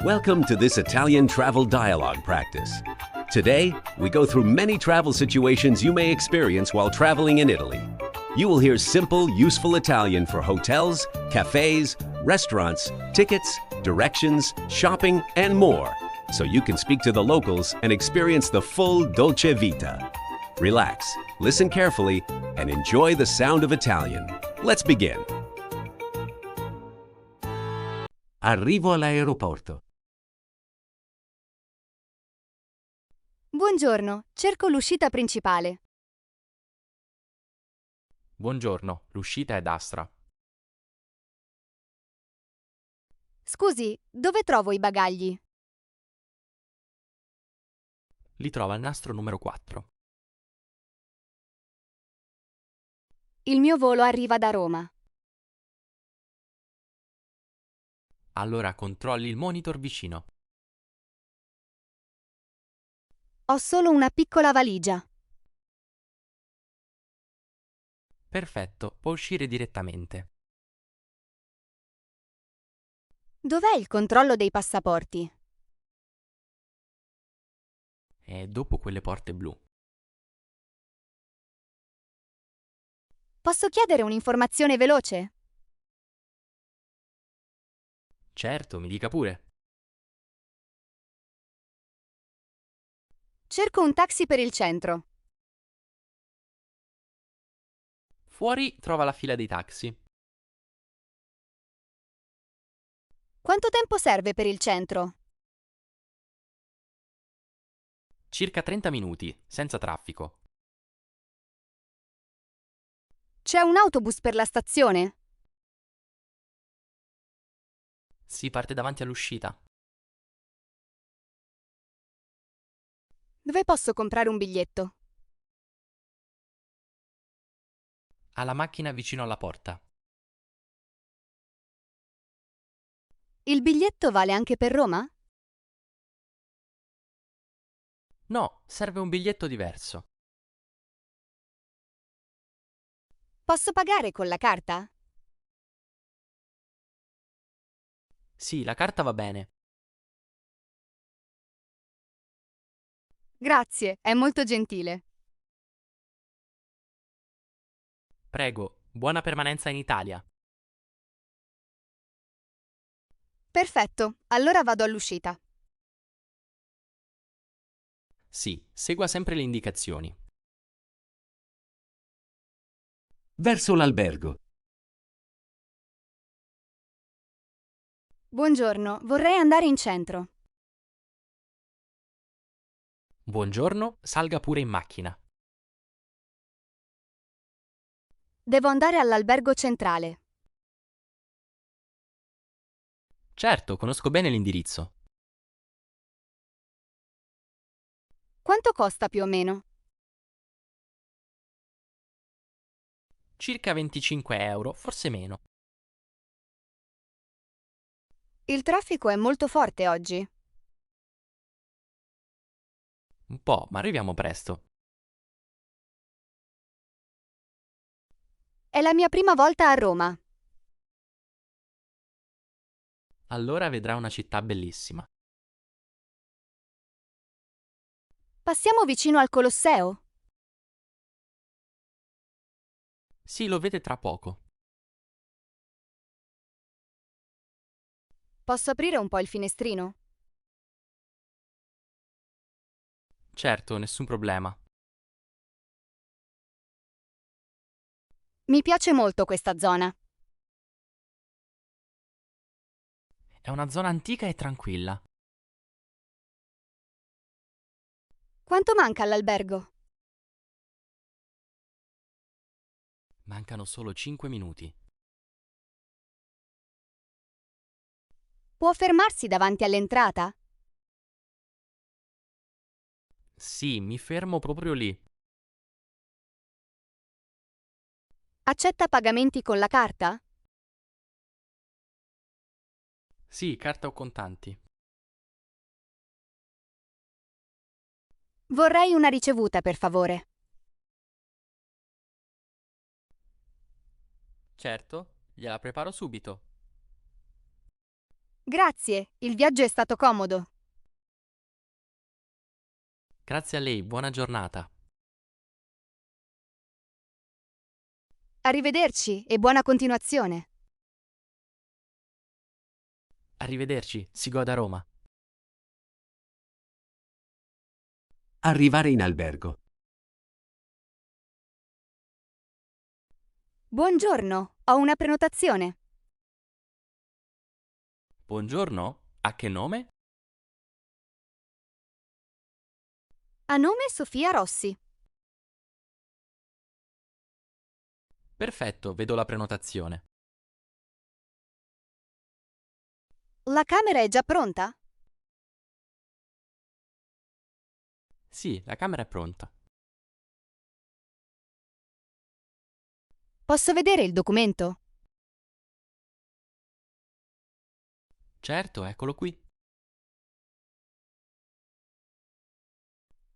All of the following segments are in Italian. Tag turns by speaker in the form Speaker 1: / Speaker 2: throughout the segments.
Speaker 1: Welcome to this Italian travel dialogue practice. Today, we go through many travel situations you may experience while traveling in Italy. You will hear simple, useful Italian for hotels, cafes, restaurants, tickets, directions, shopping, and more, so you can speak to the locals and experience the full dolce vita. Relax, listen carefully, and enjoy the sound of Italian. Let's begin. Arrivo all'aeroporto.
Speaker 2: Buongiorno, cerco l'uscita principale.
Speaker 3: Buongiorno, l'uscita è a destra.
Speaker 2: Scusi, dove trovo i bagagli?
Speaker 3: Li trova al nastro numero 4.
Speaker 2: Il mio volo arriva da Roma.
Speaker 3: Allora controlli il monitor vicino.
Speaker 2: Ho solo una piccola valigia.
Speaker 3: Perfetto, può uscire direttamente.
Speaker 2: Dov'è il controllo dei passaporti?
Speaker 3: È dopo quelle porte blu.
Speaker 2: Posso chiedere un'informazione veloce?
Speaker 3: Certo, mi dica pure.
Speaker 2: Cerco un taxi per il centro.
Speaker 3: Fuori trova la fila dei taxi.
Speaker 2: Quanto tempo serve per il centro?
Speaker 3: Circa 30 minuti, senza traffico.
Speaker 2: C'è un autobus per la stazione?
Speaker 3: Si parte davanti all'uscita.
Speaker 2: Dove posso comprare un biglietto?
Speaker 3: Ha la macchina vicino alla porta.
Speaker 2: Il biglietto vale anche per Roma?
Speaker 3: No, serve un biglietto diverso.
Speaker 2: Posso pagare con la carta?
Speaker 3: Sì, la carta va bene.
Speaker 2: Grazie, è molto gentile.
Speaker 3: Prego, buona permanenza in Italia.
Speaker 2: Perfetto, allora vado all'uscita.
Speaker 3: Sì, segua sempre le indicazioni.
Speaker 1: Verso l'albergo.
Speaker 2: Buongiorno, vorrei andare in centro.
Speaker 3: Buongiorno, salga pure in macchina.
Speaker 2: Devo andare all'albergo centrale.
Speaker 3: Certo, conosco bene l'indirizzo.
Speaker 2: Quanto costa più o meno?
Speaker 3: Circa 25 euro, forse meno.
Speaker 2: Il traffico è molto forte oggi.
Speaker 3: Un po', ma arriviamo presto.
Speaker 2: È la mia prima volta a Roma.
Speaker 3: Allora vedrà una città bellissima.
Speaker 2: Passiamo vicino al Colosseo?
Speaker 3: Sì, lo vede tra poco.
Speaker 2: Posso aprire un po' il finestrino?
Speaker 3: Certo, nessun problema.
Speaker 2: Mi piace molto questa zona.
Speaker 3: È una zona antica e tranquilla.
Speaker 2: Quanto manca all'albergo?
Speaker 3: Mancano solo 5 minuti.
Speaker 2: Può fermarsi davanti all'entrata?
Speaker 3: Sì, mi fermo proprio lì.
Speaker 2: Accetta pagamenti con la carta?
Speaker 3: Sì, carta o contanti.
Speaker 2: Vorrei una ricevuta, per favore.
Speaker 3: Certo, gliela preparo subito.
Speaker 2: Grazie, il viaggio è stato comodo.
Speaker 3: Grazie a lei, buona giornata.
Speaker 2: Arrivederci e buona continuazione.
Speaker 3: Arrivederci, si goda Roma.
Speaker 1: Arrivare in albergo.
Speaker 2: Buongiorno, ho una prenotazione.
Speaker 3: Buongiorno, a che nome?
Speaker 2: A nome Sofia Rossi.
Speaker 3: Perfetto, vedo la prenotazione.
Speaker 2: La camera è già pronta?
Speaker 3: Sì, la camera è pronta.
Speaker 2: Posso vedere il documento?
Speaker 3: Certo, eccolo qui.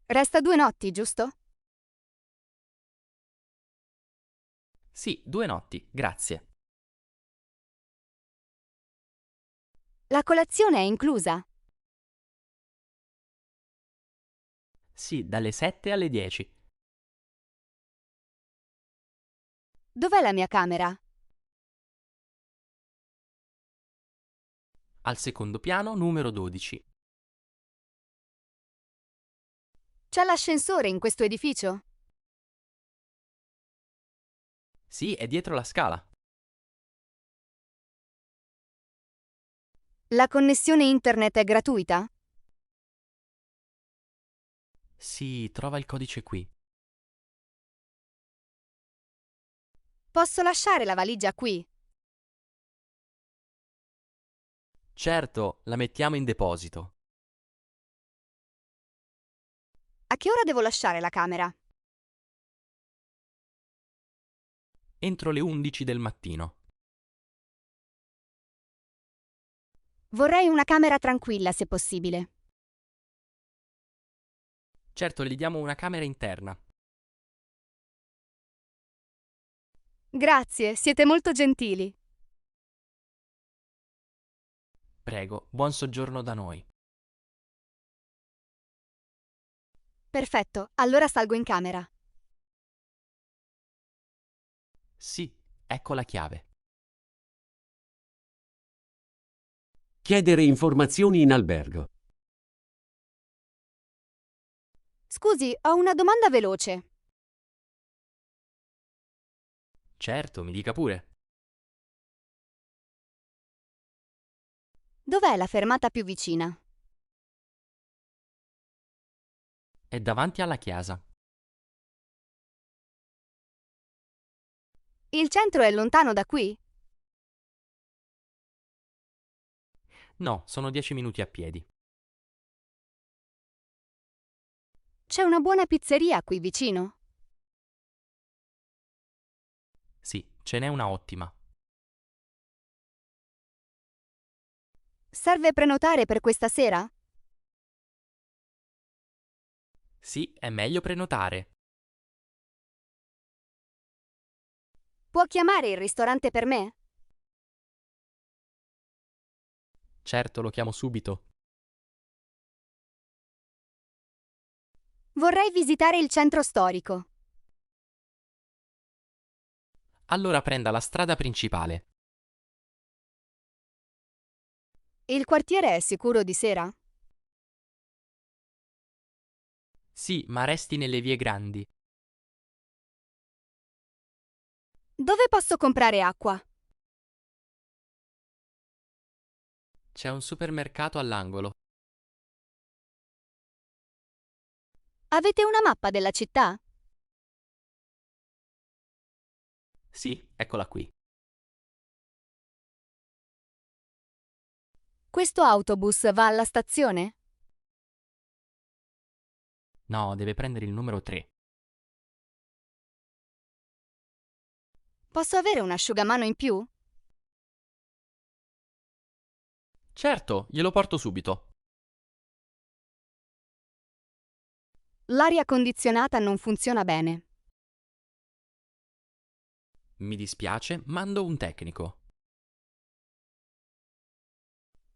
Speaker 2: Resta 2 notti, giusto?
Speaker 3: Sì, 2 notti, grazie.
Speaker 2: La colazione è inclusa.
Speaker 3: Sì, dalle 7 alle 10.
Speaker 2: Dov'è la mia camera?
Speaker 3: Al secondo piano, numero 12.
Speaker 2: C'è l'ascensore in questo edificio?
Speaker 3: Sì, è dietro la scala.
Speaker 2: La connessione internet è gratuita?
Speaker 3: Sì, trova il codice qui.
Speaker 2: Posso lasciare la valigia qui?
Speaker 3: Certo, la mettiamo in deposito.
Speaker 2: A che ora devo lasciare la camera?
Speaker 3: Entro le 11 del mattino.
Speaker 2: Vorrei una camera tranquilla, se possibile.
Speaker 3: Certo, gli diamo una camera interna.
Speaker 2: Grazie, siete molto gentili.
Speaker 3: Prego, buon soggiorno da noi.
Speaker 2: Perfetto, allora salgo in camera.
Speaker 3: Sì, ecco la chiave.
Speaker 1: Chiedere informazioni in albergo.
Speaker 2: Scusi, ho una domanda veloce.
Speaker 3: Certo, mi dica pure.
Speaker 2: Dov'è la fermata più vicina?
Speaker 3: È davanti alla chiesa.
Speaker 2: Il centro è lontano da qui?
Speaker 3: No, sono 10 minuti a piedi.
Speaker 2: C'è una buona pizzeria qui vicino?
Speaker 3: Sì, ce n'è una ottima.
Speaker 2: Serve prenotare per questa sera?
Speaker 3: Sì, è meglio prenotare.
Speaker 2: Può chiamare il ristorante per me?
Speaker 3: Certo, lo chiamo subito.
Speaker 2: Vorrei visitare il centro storico.
Speaker 3: Allora prenda la strada principale.
Speaker 2: Il quartiere è sicuro di sera?
Speaker 3: Sì, ma resti nelle vie grandi.
Speaker 2: Dove posso comprare acqua?
Speaker 3: C'è un supermercato all'angolo.
Speaker 2: Avete una mappa della città?
Speaker 3: Sì, eccola qui.
Speaker 2: Questo autobus va alla stazione?
Speaker 3: No, deve prendere il numero 3.
Speaker 2: Posso avere un asciugamano in più?
Speaker 3: Certo, glielo porto subito.
Speaker 2: L'aria condizionata non funziona bene.
Speaker 3: Mi dispiace, mando un tecnico.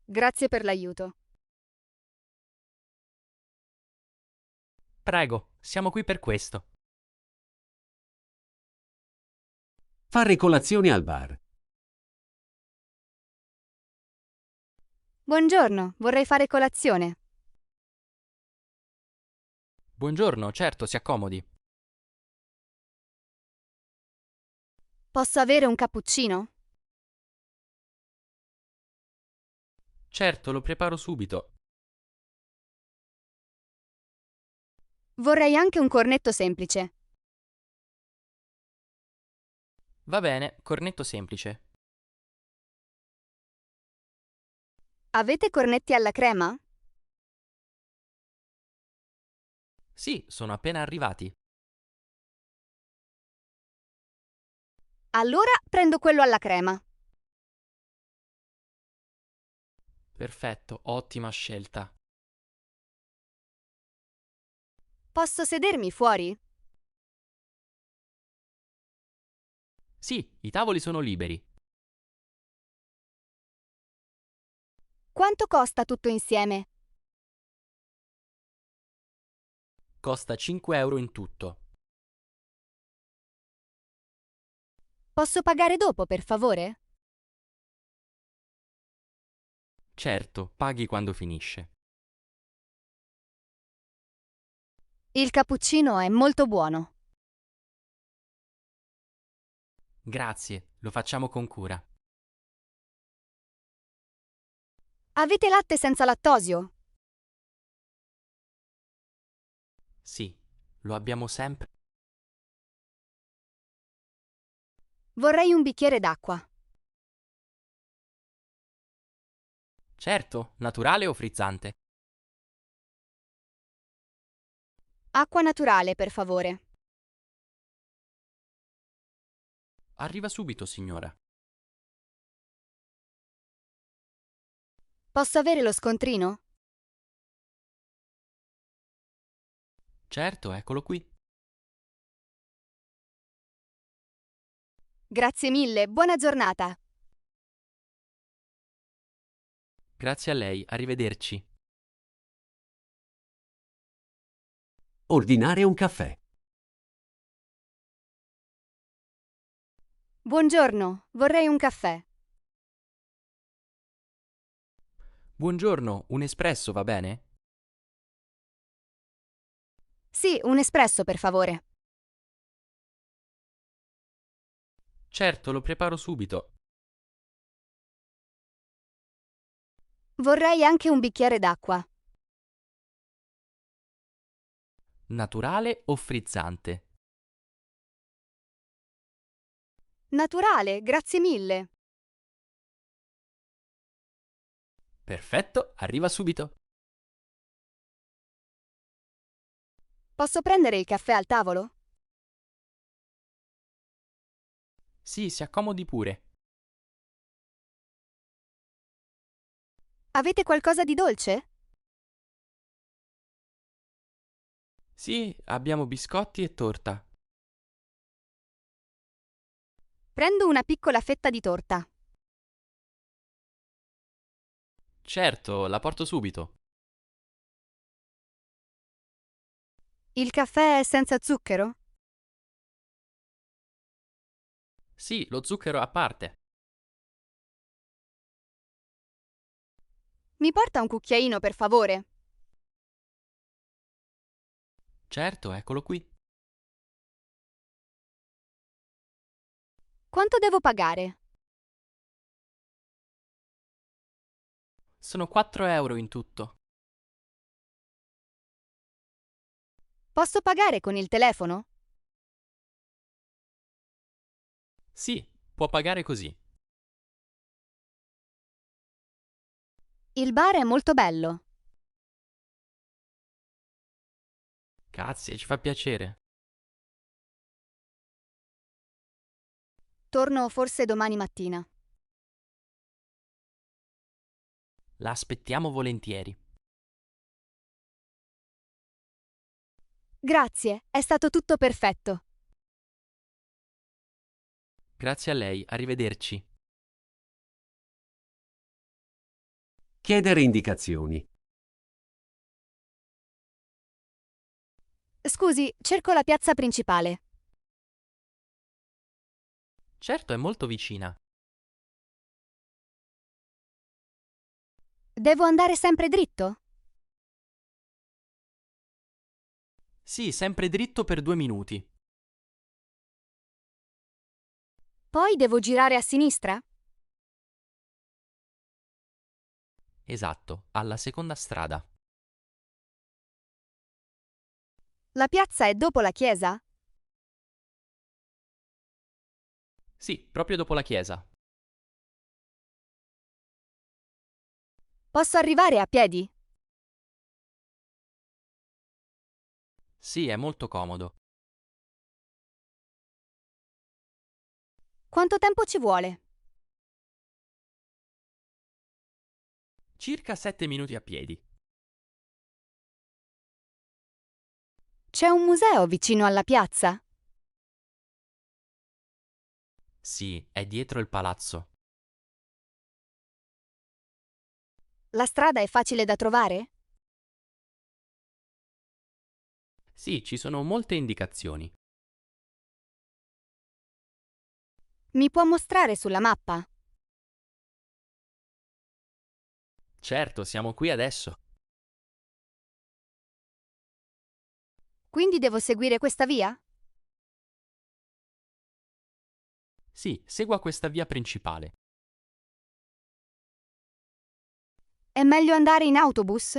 Speaker 2: Grazie per l'aiuto.
Speaker 3: Prego, siamo qui per questo.
Speaker 1: Fare colazione al bar.
Speaker 2: Buongiorno, vorrei fare colazione.
Speaker 3: Buongiorno, certo, si accomodi.
Speaker 2: Posso avere un cappuccino?
Speaker 3: Certo, lo preparo subito.
Speaker 2: Vorrei anche un cornetto semplice.
Speaker 3: Va bene, cornetto semplice.
Speaker 2: Avete cornetti alla crema?
Speaker 3: Sì, sono appena arrivati.
Speaker 2: Allora prendo quello alla crema.
Speaker 3: Perfetto, ottima scelta.
Speaker 2: Posso sedermi fuori?
Speaker 3: Sì, i tavoli sono liberi.
Speaker 2: Quanto costa tutto insieme?
Speaker 3: Costa 5 euro in tutto.
Speaker 2: Posso pagare dopo, per favore?
Speaker 3: Certo, paghi quando finisce.
Speaker 2: Il cappuccino è molto buono.
Speaker 3: Grazie, lo facciamo con cura.
Speaker 2: Avete latte senza lattosio?
Speaker 3: Sì, lo abbiamo sempre.
Speaker 2: Vorrei un bicchiere d'acqua.
Speaker 3: Certo, naturale o frizzante?
Speaker 2: Acqua naturale, per favore.
Speaker 3: Arriva subito, signora.
Speaker 2: Posso avere lo scontrino?
Speaker 3: Certo, eccolo qui.
Speaker 2: Grazie mille, buona giornata.
Speaker 3: Grazie a lei, arrivederci.
Speaker 1: Ordinare un caffè.
Speaker 2: Buongiorno, vorrei un caffè.
Speaker 3: Buongiorno, un espresso va bene?
Speaker 2: Sì, un espresso, per favore.
Speaker 3: Certo, lo preparo subito.
Speaker 2: Vorrei anche un bicchiere d'acqua.
Speaker 3: Naturale o frizzante?
Speaker 2: Naturale, grazie mille.
Speaker 3: Perfetto, arriva subito.
Speaker 2: Posso prendere il caffè al tavolo?
Speaker 3: Sì, si accomodi pure.
Speaker 2: Avete qualcosa di dolce?
Speaker 3: Sì, abbiamo biscotti e torta.
Speaker 2: Prendo una piccola fetta di torta.
Speaker 3: Certo, la porto subito.
Speaker 2: Il caffè è senza zucchero?
Speaker 3: Sì, lo zucchero a parte.
Speaker 2: Mi porta un cucchiaino, per favore?
Speaker 3: Certo, eccolo qui.
Speaker 2: Quanto devo pagare?
Speaker 3: Sono 4 euro in tutto.
Speaker 2: Posso pagare con il telefono?
Speaker 3: Sì, può pagare così.
Speaker 2: Il bar è molto bello.
Speaker 3: Grazie, ci fa piacere.
Speaker 2: Torno forse domani mattina.
Speaker 3: La aspettiamo volentieri.
Speaker 2: Grazie, è stato tutto perfetto.
Speaker 3: Grazie a lei, arrivederci.
Speaker 1: Chiedere indicazioni.
Speaker 2: Scusi, cerco la piazza principale.
Speaker 3: Certo, è molto vicina.
Speaker 2: Devo andare sempre dritto?
Speaker 3: Sì, sempre dritto per 2 minuti.
Speaker 2: Poi devo girare a sinistra?
Speaker 3: Esatto, alla seconda strada.
Speaker 2: La piazza è dopo la chiesa?
Speaker 3: Sì, proprio dopo la chiesa.
Speaker 2: Posso arrivare a piedi?
Speaker 3: Sì, è molto comodo.
Speaker 2: Quanto tempo ci vuole?
Speaker 3: Circa 7 minuti a piedi.
Speaker 2: C'è un museo vicino alla piazza?
Speaker 3: Sì, è dietro il palazzo.
Speaker 2: La strada è facile da trovare?
Speaker 3: Sì, ci sono molte indicazioni.
Speaker 2: Mi può mostrare sulla mappa?
Speaker 3: Certo, siamo qui adesso.
Speaker 2: Quindi devo seguire questa via?
Speaker 3: Sì, segua questa via principale.
Speaker 2: È meglio andare in autobus?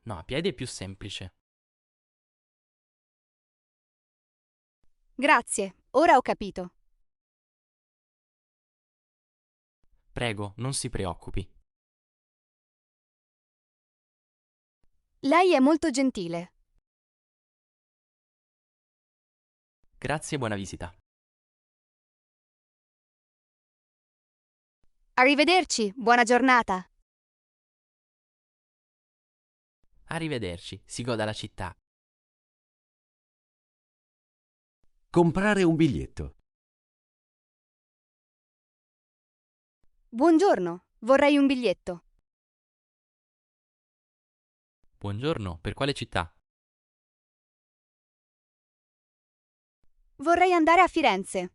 Speaker 3: No, a piedi è più semplice.
Speaker 2: Grazie, ora ho capito.
Speaker 3: Prego, non si preoccupi.
Speaker 2: Lei è molto gentile.
Speaker 3: Grazie e buona visita.
Speaker 2: Arrivederci, buona giornata.
Speaker 3: Arrivederci, si goda la città.
Speaker 1: Comprare un biglietto.
Speaker 2: Buongiorno, vorrei un biglietto.
Speaker 3: Buongiorno, per quale città?
Speaker 2: Vorrei andare a Firenze.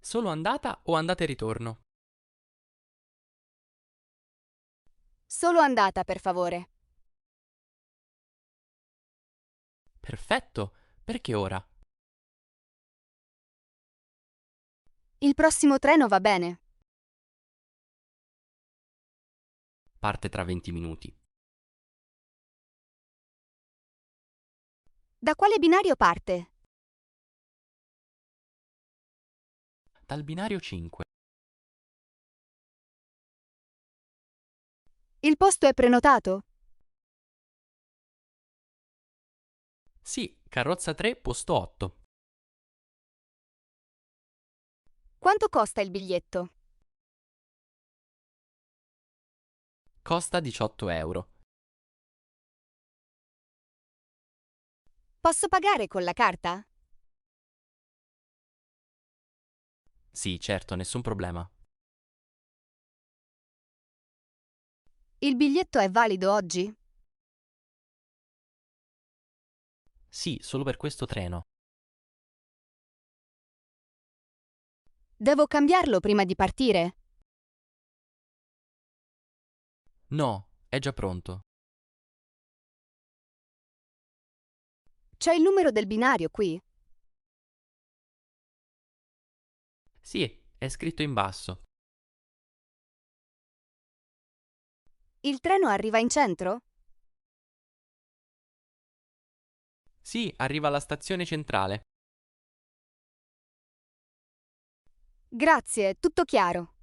Speaker 3: Solo andata o andata e ritorno?
Speaker 2: Solo andata, per favore.
Speaker 3: Perfetto, perché ora?
Speaker 2: Il prossimo treno va bene.
Speaker 3: Parte tra 20 minuti.
Speaker 2: Da quale binario parte?
Speaker 3: Dal binario 5.
Speaker 2: Il posto è prenotato?
Speaker 3: Sì, carrozza 3, posto 8.
Speaker 2: Quanto costa il biglietto?
Speaker 3: Costa 18 euro.
Speaker 2: Posso pagare con la carta?
Speaker 3: Sì, certo, nessun problema.
Speaker 2: Il biglietto è valido oggi?
Speaker 3: Sì, solo per questo treno.
Speaker 2: Devo cambiarlo prima di partire?
Speaker 3: No, è già pronto.
Speaker 2: C'è il numero del binario qui?
Speaker 3: Sì, è scritto in basso.
Speaker 2: Il treno arriva in centro?
Speaker 3: Sì, arriva alla stazione centrale.
Speaker 2: Grazie, tutto chiaro.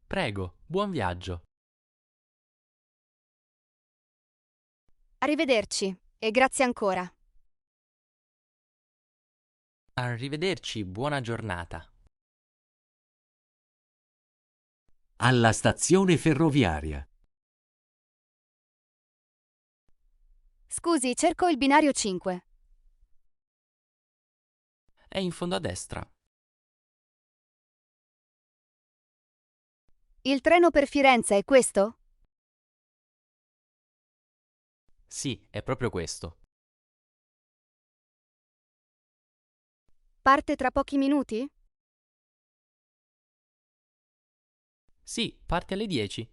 Speaker 3: Prego, buon viaggio.
Speaker 2: Arrivederci e grazie ancora.
Speaker 3: Arrivederci, buona giornata.
Speaker 1: Alla stazione ferroviaria.
Speaker 2: Scusi, cerco il binario 5.
Speaker 3: È in fondo a destra.
Speaker 2: Il treno per Firenze è questo?
Speaker 3: Sì, è proprio questo.
Speaker 2: Parte tra pochi minuti?
Speaker 3: Sì, parte alle 10.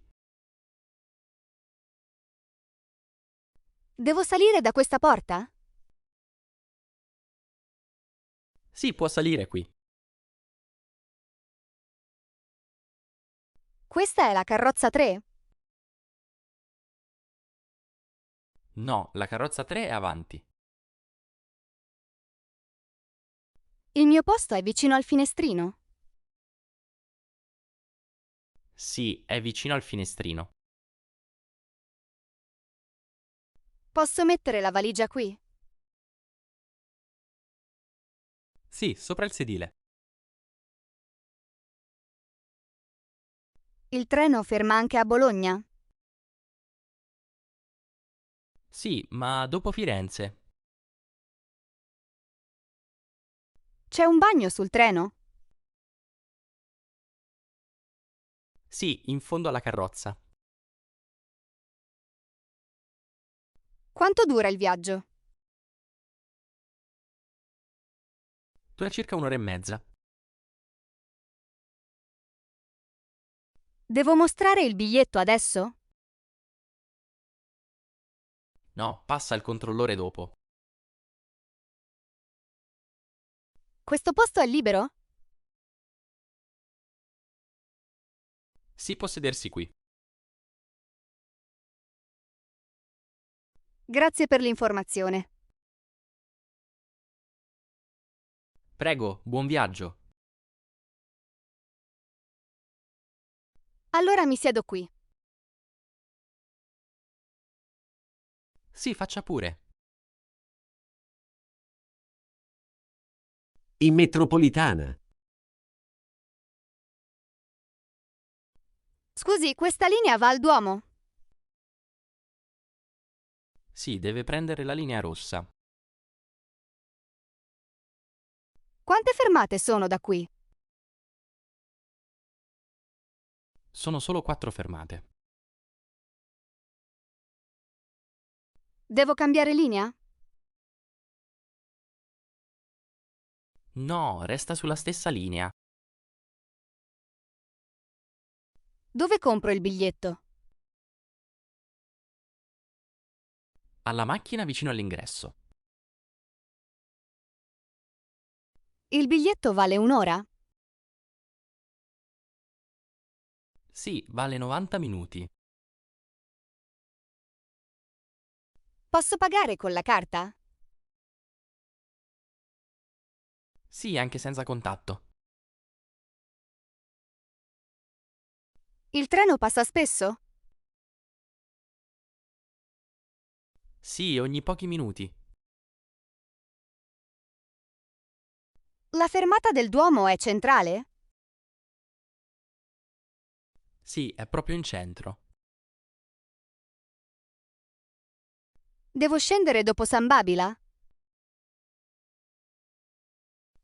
Speaker 2: Devo salire da questa porta?
Speaker 3: Sì, può salire qui.
Speaker 2: Questa è la carrozza 3?
Speaker 3: No, la carrozza 3 è avanti.
Speaker 2: Il mio posto è vicino al finestrino.
Speaker 3: Sì, è vicino al finestrino.
Speaker 2: Posso mettere la valigia qui?
Speaker 3: Sì, sopra il sedile.
Speaker 2: Il treno ferma anche a Bologna?
Speaker 3: Sì, ma dopo Firenze.
Speaker 2: C'è un bagno sul treno?
Speaker 3: Sì, in fondo alla carrozza.
Speaker 2: Quanto dura il viaggio?
Speaker 3: Dura circa un'ora e mezza.
Speaker 2: Devo mostrare il biglietto adesso?
Speaker 3: No, passa il controllore dopo.
Speaker 2: Questo posto è libero?
Speaker 3: Sì, può sedersi qui.
Speaker 2: Grazie per l'informazione.
Speaker 3: Prego, buon viaggio.
Speaker 2: Allora mi siedo qui.
Speaker 3: Sì, faccia pure.
Speaker 1: In metropolitana.
Speaker 2: Scusi, questa linea va al Duomo?
Speaker 3: Sì, deve prendere la linea rossa.
Speaker 2: Quante fermate sono da qui?
Speaker 3: Sono solo 4 fermate.
Speaker 2: Devo cambiare linea?
Speaker 3: No, resta sulla stessa linea.
Speaker 2: Dove compro il biglietto?
Speaker 3: Alla macchina vicino all'ingresso.
Speaker 2: Il biglietto vale un'ora?
Speaker 3: Sì, vale 90 minuti.
Speaker 2: Posso pagare con la carta?
Speaker 3: Sì, anche senza contatto.
Speaker 2: Il treno passa spesso?
Speaker 3: Sì, ogni pochi minuti.
Speaker 2: La fermata del Duomo è centrale?
Speaker 3: Sì, è proprio in centro.
Speaker 2: Devo scendere dopo San Babila?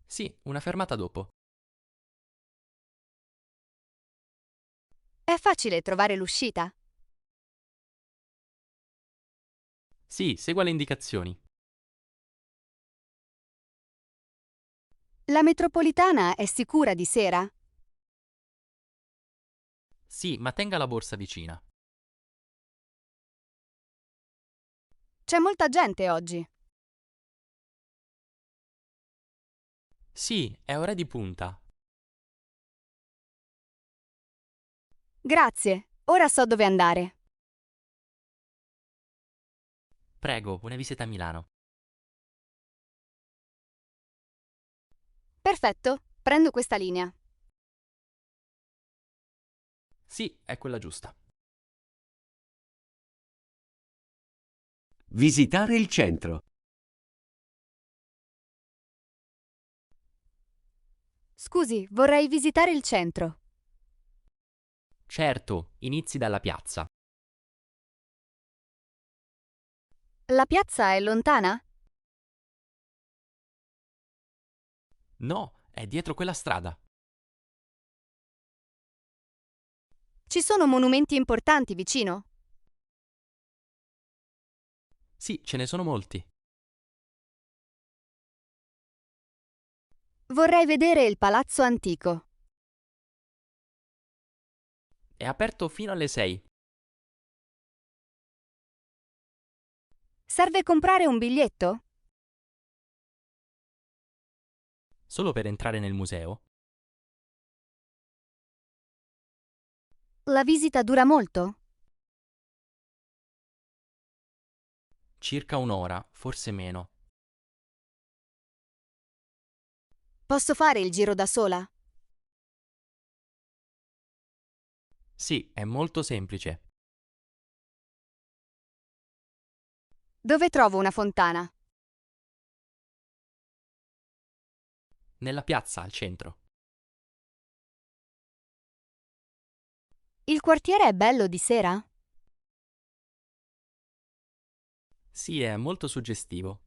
Speaker 3: Sì, una fermata dopo.
Speaker 2: È facile trovare l'uscita?
Speaker 3: Sì, segua le indicazioni.
Speaker 2: La metropolitana è sicura di sera?
Speaker 3: Sì, ma tenga la borsa vicina.
Speaker 2: C'è molta gente oggi.
Speaker 3: Sì, è ora di punta.
Speaker 2: Grazie, ora so dove andare.
Speaker 3: Prego, buona visita a Milano.
Speaker 2: Perfetto, prendo questa linea.
Speaker 3: Sì, è quella giusta.
Speaker 1: Visitare il centro.
Speaker 2: Scusi, vorrei visitare il centro.
Speaker 3: Certo, inizi dalla piazza.
Speaker 2: La piazza è lontana?
Speaker 3: No, è dietro quella strada.
Speaker 2: Ci sono monumenti importanti vicino?
Speaker 3: Sì, ce ne sono molti.
Speaker 2: Vorrei vedere il palazzo antico.
Speaker 3: È aperto fino alle 6.
Speaker 2: Serve comprare un biglietto?
Speaker 3: Solo per entrare nel museo?
Speaker 2: La visita dura molto?
Speaker 3: Circa un'ora, forse meno.
Speaker 2: Posso fare il giro da sola?
Speaker 3: Sì, è molto semplice.
Speaker 2: Dove trovo una fontana?
Speaker 3: Nella piazza al centro.
Speaker 2: Il quartiere è bello di sera?
Speaker 3: Sì, è molto suggestivo.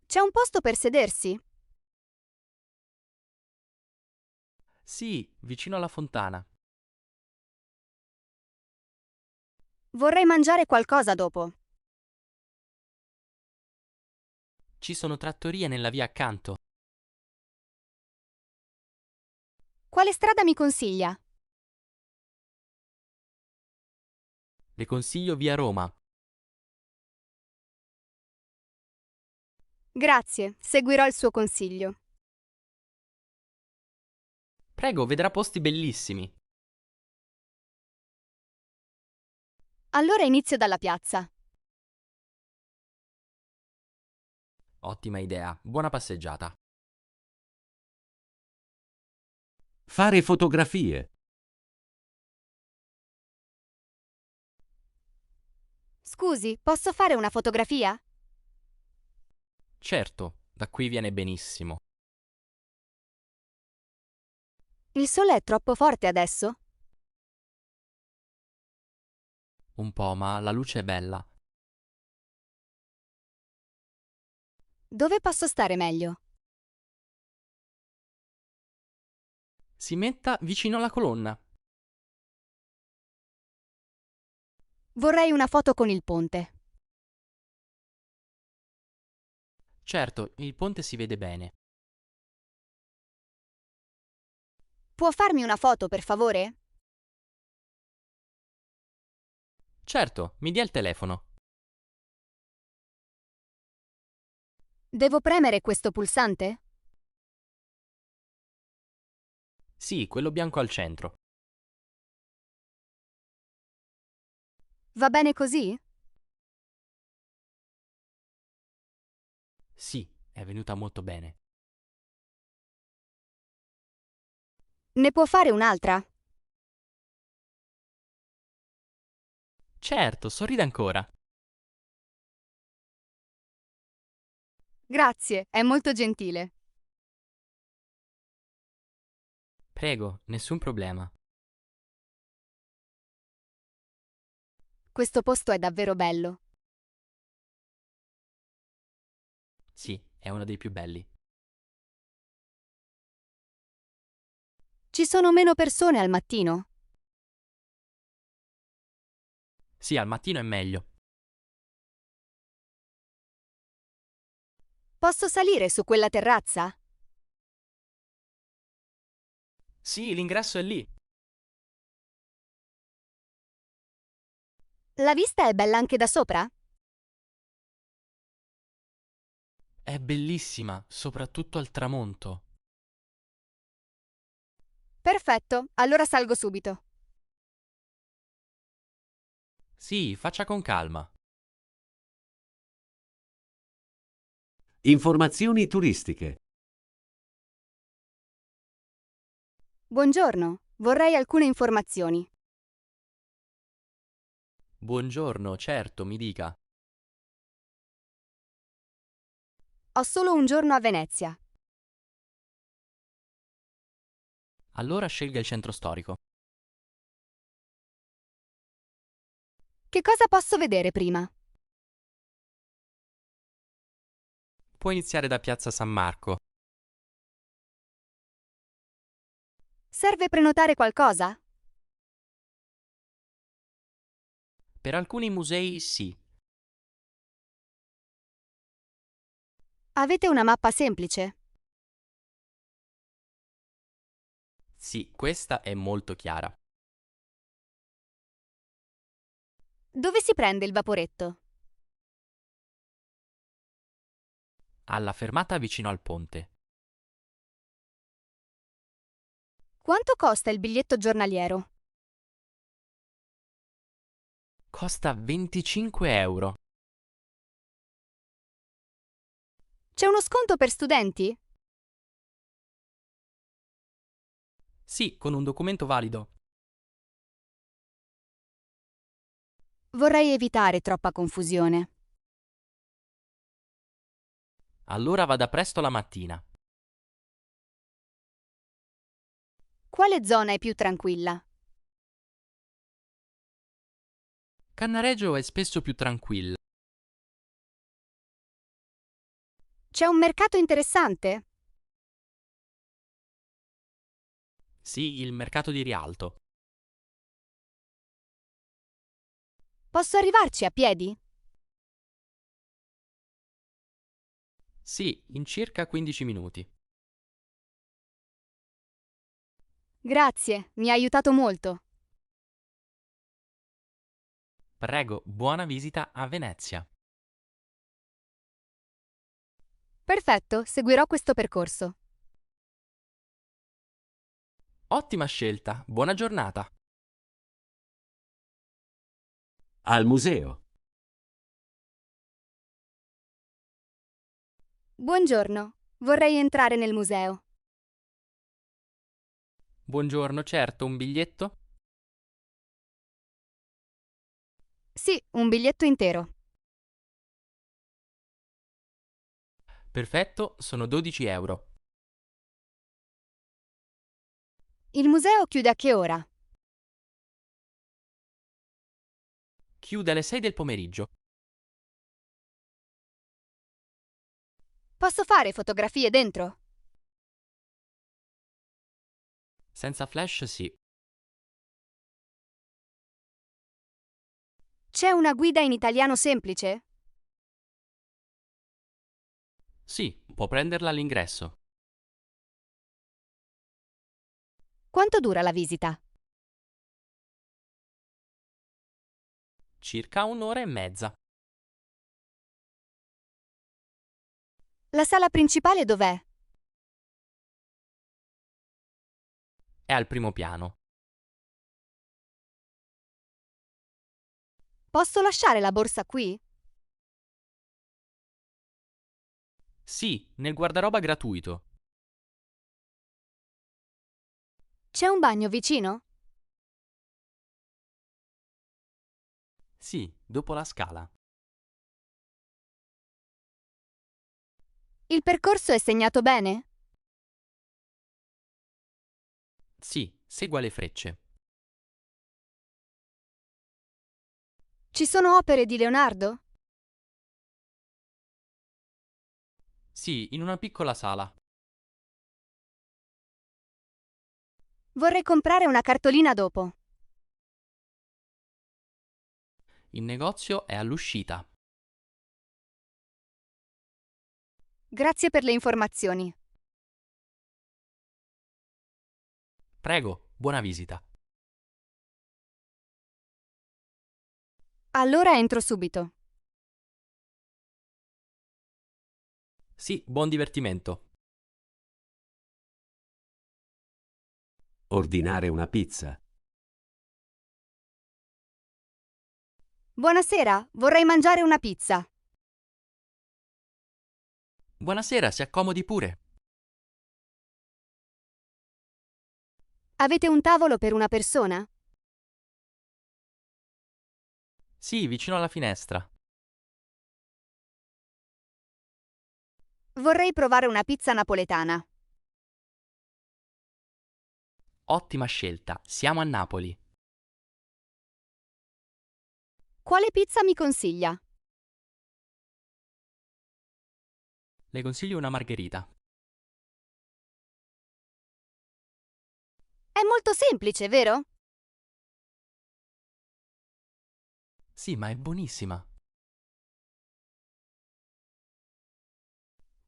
Speaker 2: C'è un posto per sedersi?
Speaker 3: Sì, vicino alla fontana.
Speaker 2: Vorrei mangiare qualcosa dopo.
Speaker 3: Ci sono trattorie nella via accanto.
Speaker 2: Quale strada mi consiglia?
Speaker 3: Le consiglio via Roma.
Speaker 2: Grazie, seguirò il suo consiglio.
Speaker 3: Prego, vedrà posti bellissimi.
Speaker 2: Allora inizio dalla piazza.
Speaker 3: Ottima idea. Buona passeggiata.
Speaker 1: Fare fotografie.
Speaker 2: Scusi, posso fare una fotografia?
Speaker 3: Certo, da qui viene benissimo.
Speaker 2: Il sole è troppo forte adesso?
Speaker 3: Un po', ma la luce è bella.
Speaker 2: Dove posso stare meglio?
Speaker 3: Si metta vicino alla colonna.
Speaker 2: Vorrei una foto con il ponte.
Speaker 3: Certo, il ponte si vede bene.
Speaker 2: Può farmi una foto, per favore?
Speaker 3: Certo, mi dia il telefono.
Speaker 2: Devo premere questo pulsante?
Speaker 3: Sì, quello bianco al centro.
Speaker 2: Va bene così?
Speaker 3: Sì, è venuta molto bene.
Speaker 2: Ne può fare un'altra?
Speaker 3: Certo, sorride ancora.
Speaker 2: Grazie, è molto gentile.
Speaker 3: Prego, nessun problema.
Speaker 2: Questo posto è davvero bello.
Speaker 3: Sì, è uno dei più belli.
Speaker 2: Ci sono meno persone al mattino?
Speaker 3: Sì, al mattino è meglio.
Speaker 2: Posso salire su quella terrazza?
Speaker 3: Sì, l'ingresso è lì.
Speaker 2: La vista è bella anche da sopra?
Speaker 3: È bellissima, soprattutto al tramonto.
Speaker 2: Perfetto, allora salgo subito.
Speaker 3: Sì, faccia con calma.
Speaker 1: Informazioni turistiche.
Speaker 2: Buongiorno, vorrei alcune informazioni.
Speaker 3: Buongiorno, certo, mi dica.
Speaker 2: Ho solo un giorno a Venezia.
Speaker 3: Allora scelga il centro storico.
Speaker 2: Che cosa posso vedere prima?
Speaker 3: Può iniziare da Piazza San Marco.
Speaker 2: Serve prenotare qualcosa?
Speaker 3: Per alcuni musei sì.
Speaker 2: Avete una mappa semplice?
Speaker 3: Sì, questa è molto chiara.
Speaker 2: Dove si prende il vaporetto?
Speaker 3: Alla fermata vicino al ponte.
Speaker 2: Quanto costa il biglietto giornaliero?
Speaker 3: Costa 25 €.
Speaker 2: C'è uno sconto per studenti?
Speaker 3: Sì, con un documento valido.
Speaker 2: Vorrei evitare troppa confusione.
Speaker 3: Allora vada presto la mattina.
Speaker 2: Quale zona è più tranquilla?
Speaker 3: Cannaregio è spesso più tranquilla.
Speaker 2: C'è un mercato interessante?
Speaker 3: Sì, il mercato di Rialto.
Speaker 2: Posso arrivarci a piedi?
Speaker 3: Sì, in circa 15 minuti.
Speaker 2: Grazie, mi ha aiutato molto.
Speaker 3: Prego, buona visita a Venezia.
Speaker 2: Perfetto, seguirò questo percorso.
Speaker 3: Ottima scelta, buona giornata.
Speaker 1: Al museo.
Speaker 2: Buongiorno, vorrei entrare nel museo.
Speaker 3: Buongiorno, certo, un biglietto?
Speaker 2: Sì, un biglietto intero.
Speaker 3: Perfetto, sono 12 €.
Speaker 2: Il museo chiude a che ora?
Speaker 3: Chiude alle 6 del pomeriggio.
Speaker 2: Posso fare fotografie dentro?
Speaker 3: Senza flash sì.
Speaker 2: C'è una guida in italiano semplice?
Speaker 3: Sì, può prenderla all'ingresso.
Speaker 2: Quanto dura la visita?
Speaker 3: Circa 1 ora e mezza.
Speaker 2: La sala principale dov'è?
Speaker 3: È al primo piano.
Speaker 2: Posso lasciare la borsa qui?
Speaker 3: Sì, nel guardaroba gratuito.
Speaker 2: C'è un bagno vicino?
Speaker 3: Sì, dopo la scala.
Speaker 2: Il percorso è segnato bene?
Speaker 3: Sì, segua le frecce.
Speaker 2: Ci sono opere di Leonardo?
Speaker 3: Sì, in una piccola sala.
Speaker 2: Vorrei comprare una cartolina dopo.
Speaker 3: Il negozio è all'uscita.
Speaker 2: Grazie per le informazioni.
Speaker 3: Prego, buona visita.
Speaker 2: Allora entro subito.
Speaker 3: Sì, buon divertimento.
Speaker 1: Ordinare una pizza.
Speaker 2: Buonasera, vorrei mangiare una pizza.
Speaker 3: Buonasera, si accomodi pure.
Speaker 2: Avete un tavolo per una persona?
Speaker 3: Sì, vicino alla finestra.
Speaker 2: Vorrei provare una pizza napoletana.
Speaker 3: Ottima scelta, siamo a Napoli.
Speaker 2: Quale pizza mi consiglia?
Speaker 3: Le consiglio una margherita.
Speaker 2: È molto semplice, vero?
Speaker 3: Sì, ma è buonissima.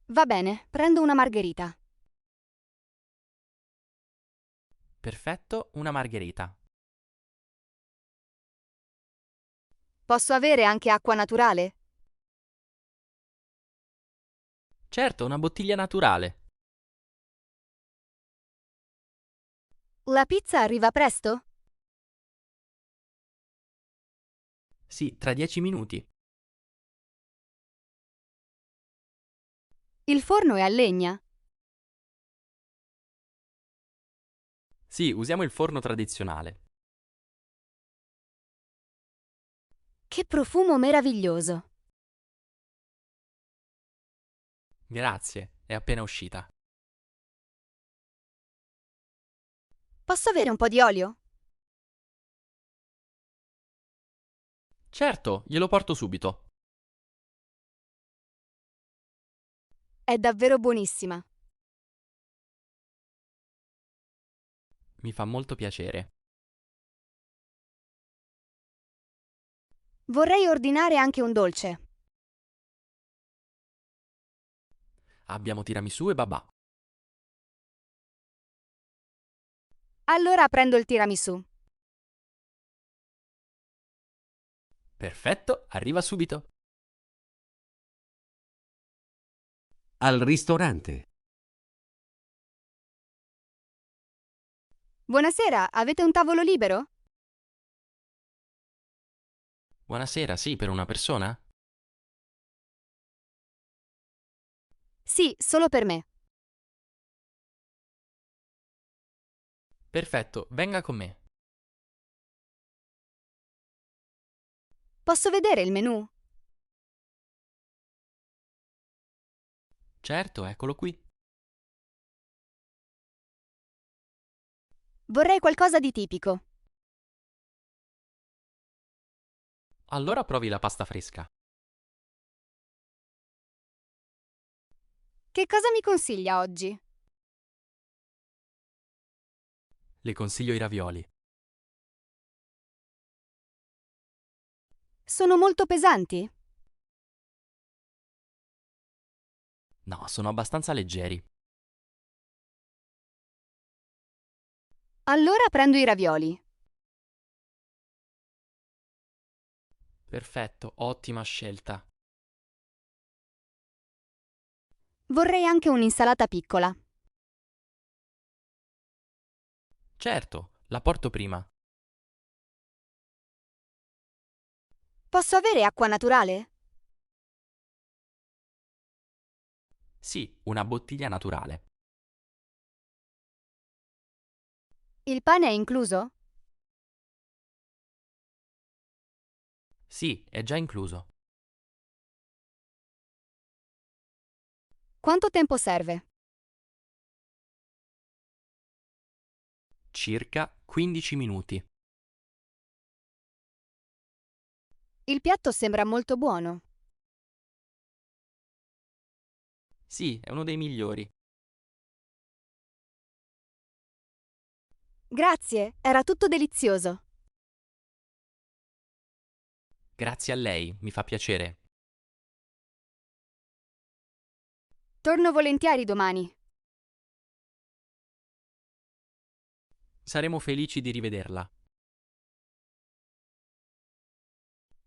Speaker 2: Va bene, prendo una margherita.
Speaker 3: Perfetto, una margherita.
Speaker 2: Posso avere anche acqua naturale?
Speaker 3: Certo, una bottiglia naturale.
Speaker 2: La pizza arriva presto?
Speaker 3: Sì, tra 10 minuti.
Speaker 2: Il forno è a legna?
Speaker 3: Sì, usiamo il forno tradizionale.
Speaker 2: Che profumo meraviglioso!
Speaker 3: Grazie, è appena uscita.
Speaker 2: Posso avere un po' di olio?
Speaker 3: Certo, glielo porto subito.
Speaker 2: È davvero buonissima.
Speaker 3: Mi fa molto piacere.
Speaker 2: Vorrei ordinare anche un dolce.
Speaker 3: Abbiamo tiramisù e babà.
Speaker 2: Allora prendo il tiramisù.
Speaker 3: Perfetto, arriva subito.
Speaker 1: Al ristorante.
Speaker 2: Buonasera, avete un tavolo libero?
Speaker 3: Buonasera, sì, per una persona?
Speaker 2: Sì, solo per me.
Speaker 3: Perfetto, venga con me.
Speaker 2: Posso vedere il menù?
Speaker 3: Certo, eccolo qui.
Speaker 2: Vorrei qualcosa di tipico.
Speaker 3: Allora provi la pasta fresca.
Speaker 2: Che cosa mi consiglia oggi?
Speaker 3: Le consiglio i ravioli.
Speaker 2: Sono molto pesanti?
Speaker 3: No, sono abbastanza leggeri.
Speaker 2: Allora prendo i ravioli.
Speaker 3: Perfetto, ottima scelta.
Speaker 2: Vorrei anche un'insalata piccola.
Speaker 3: Certo, la porto prima.
Speaker 2: Posso avere acqua naturale?
Speaker 3: Sì, una bottiglia naturale.
Speaker 2: Il pane è incluso?
Speaker 3: Sì, è già incluso.
Speaker 2: Quanto tempo serve?
Speaker 3: Circa 15 minuti.
Speaker 2: Il piatto sembra molto buono.
Speaker 3: Sì, è uno dei migliori.
Speaker 2: Grazie, era tutto delizioso.
Speaker 3: Grazie a lei, mi fa piacere.
Speaker 2: Torno volentieri domani.
Speaker 3: Saremo felici di rivederla.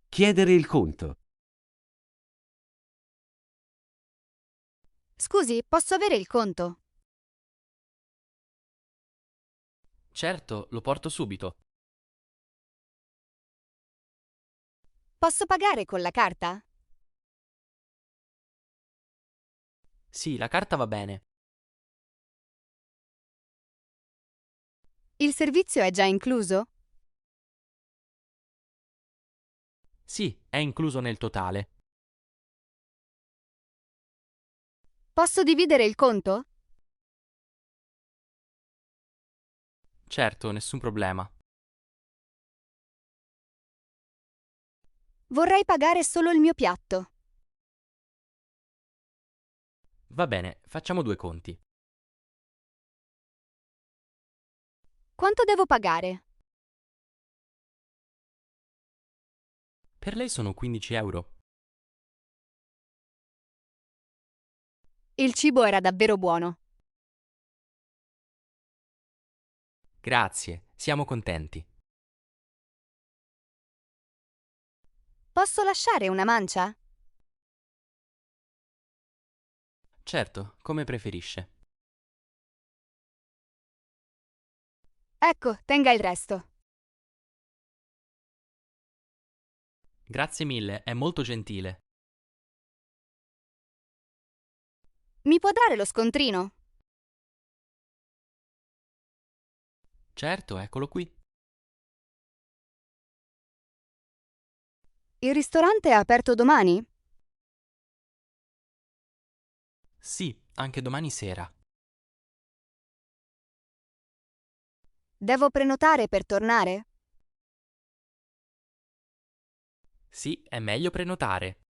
Speaker 1: Chiedere il conto.
Speaker 2: Scusi, posso avere il conto?
Speaker 3: Certo, lo porto subito.
Speaker 2: Posso pagare con la carta?
Speaker 3: Sì, la carta va bene.
Speaker 2: Il servizio è già incluso?
Speaker 3: Sì, è incluso nel totale.
Speaker 2: Posso dividere il conto?
Speaker 3: Certo, nessun problema.
Speaker 2: Vorrei pagare solo il mio piatto.
Speaker 3: Va bene, facciamo due conti.
Speaker 2: Quanto devo pagare?
Speaker 3: Per lei sono 15 euro.
Speaker 2: Il cibo era davvero buono.
Speaker 3: Grazie, siamo contenti.
Speaker 2: Posso lasciare una mancia?
Speaker 3: Certo, come preferisce.
Speaker 2: Ecco, tenga il resto.
Speaker 3: Grazie mille, è molto gentile.
Speaker 2: Mi può dare lo scontrino?
Speaker 3: Certo, eccolo qui.
Speaker 2: Il ristorante è aperto domani?
Speaker 3: Sì, anche domani sera.
Speaker 2: Devo prenotare per tornare?
Speaker 3: Sì, è meglio prenotare.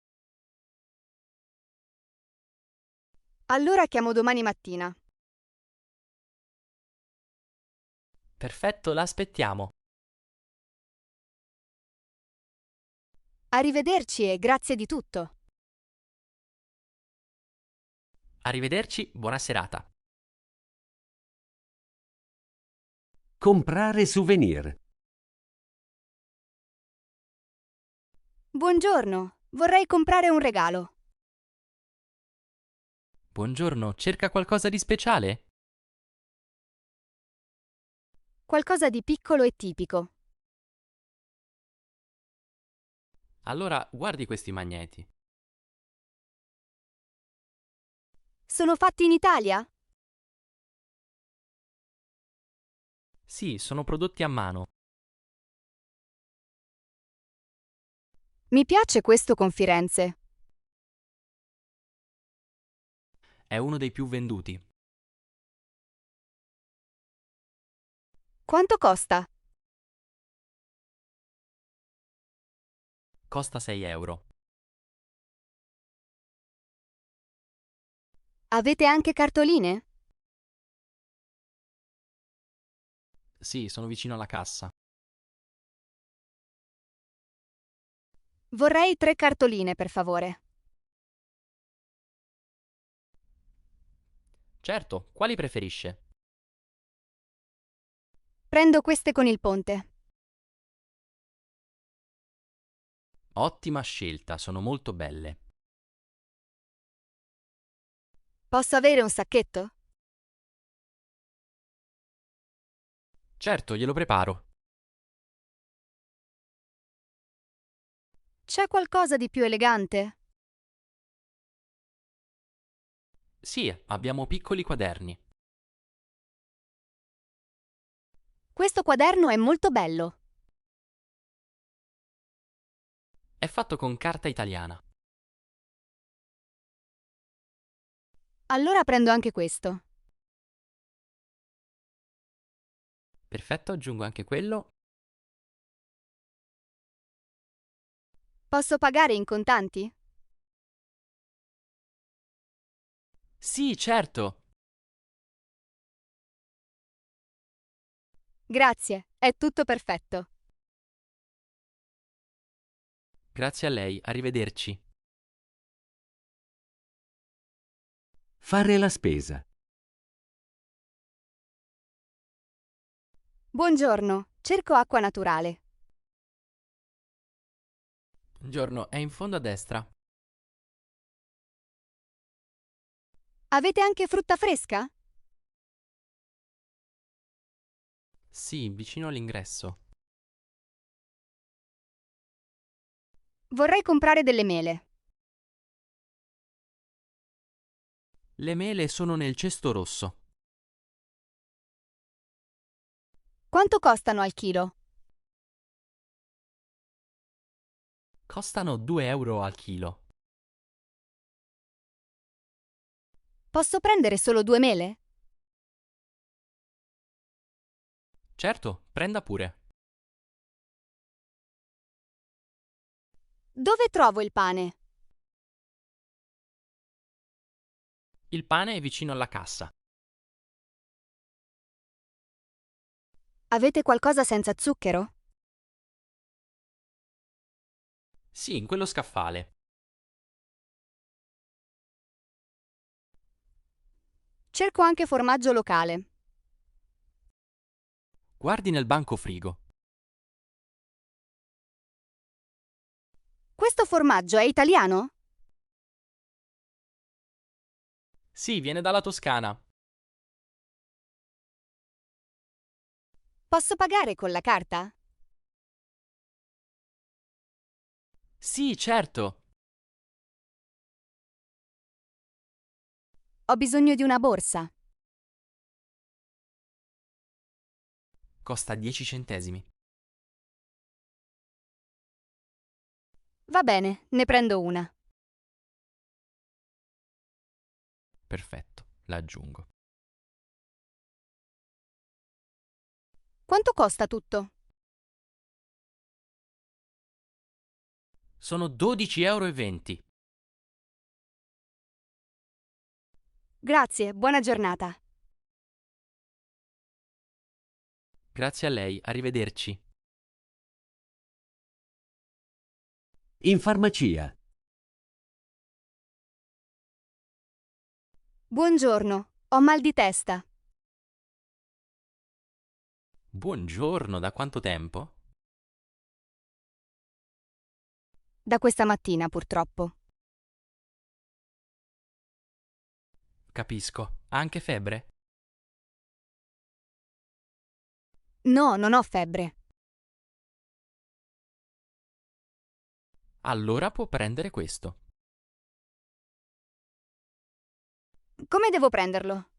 Speaker 2: Allora chiamo domani mattina.
Speaker 3: Perfetto, la aspettiamo.
Speaker 2: Arrivederci e grazie di tutto.
Speaker 3: Arrivederci, buona serata.
Speaker 1: Comprare souvenir.
Speaker 2: Buongiorno, vorrei comprare un regalo.
Speaker 3: Buongiorno, cerca qualcosa di speciale?
Speaker 2: Qualcosa di piccolo e tipico.
Speaker 3: Allora guardi questi magneti.
Speaker 2: Sono fatti in Italia?
Speaker 3: Sì, sono prodotti a mano.
Speaker 2: Mi piace questo con Firenze.
Speaker 3: È uno dei più venduti.
Speaker 2: Quanto costa?
Speaker 3: Costa 6 euro.
Speaker 2: Avete anche cartoline?
Speaker 3: Sì, sono vicino alla cassa.
Speaker 2: Vorrei 3 cartoline, per favore.
Speaker 3: Certo, quali preferisce?
Speaker 2: Prendo queste con il ponte.
Speaker 3: Ottima scelta, sono molto belle.
Speaker 2: Posso avere un sacchetto?
Speaker 3: Certo, glielo preparo.
Speaker 2: C'è qualcosa di più elegante?
Speaker 3: Sì, abbiamo piccoli quaderni.
Speaker 2: Questo quaderno è molto bello.
Speaker 3: È fatto con carta italiana.
Speaker 2: Allora prendo anche questo.
Speaker 3: Perfetto, aggiungo anche quello.
Speaker 2: Posso pagare in contanti?
Speaker 3: Sì, certo.
Speaker 2: Grazie, è tutto perfetto.
Speaker 3: Grazie a lei, arrivederci.
Speaker 1: Fare la spesa.
Speaker 2: Buongiorno, cerco acqua naturale.
Speaker 3: Buongiorno, è in fondo a destra.
Speaker 2: Avete anche frutta fresca?
Speaker 3: Sì, vicino all'ingresso.
Speaker 2: Vorrei comprare delle mele.
Speaker 3: Le mele sono nel cesto rosso.
Speaker 2: Quanto costano al chilo?
Speaker 3: Costano 2 euro al chilo.
Speaker 2: Posso prendere solo 2 mele?
Speaker 3: Certo, prenda pure.
Speaker 2: Dove trovo il pane?
Speaker 3: Il pane è vicino alla cassa.
Speaker 2: Avete qualcosa senza zucchero?
Speaker 3: Sì, in quello scaffale.
Speaker 2: Cerco anche formaggio locale.
Speaker 3: Guardi nel banco frigo.
Speaker 2: Questo formaggio è italiano?
Speaker 3: Sì, viene dalla Toscana.
Speaker 2: Posso pagare con la carta?
Speaker 3: Sì, certo.
Speaker 2: Ho bisogno di una borsa.
Speaker 3: Costa 10 centesimi.
Speaker 2: Va bene, ne prendo una.
Speaker 3: Perfetto, l'aggiungo.
Speaker 2: Quanto costa tutto?
Speaker 3: Sono 12,20 euro.
Speaker 2: Grazie, buona giornata.
Speaker 3: Grazie a lei, arrivederci.
Speaker 1: In farmacia.
Speaker 2: Buongiorno, ho mal di testa.
Speaker 3: Buongiorno, da quanto tempo?
Speaker 2: Da questa mattina, purtroppo.
Speaker 3: Capisco. Ha anche febbre?
Speaker 2: No, non ho febbre.
Speaker 3: Allora può prendere questo.
Speaker 2: Come devo prenderlo?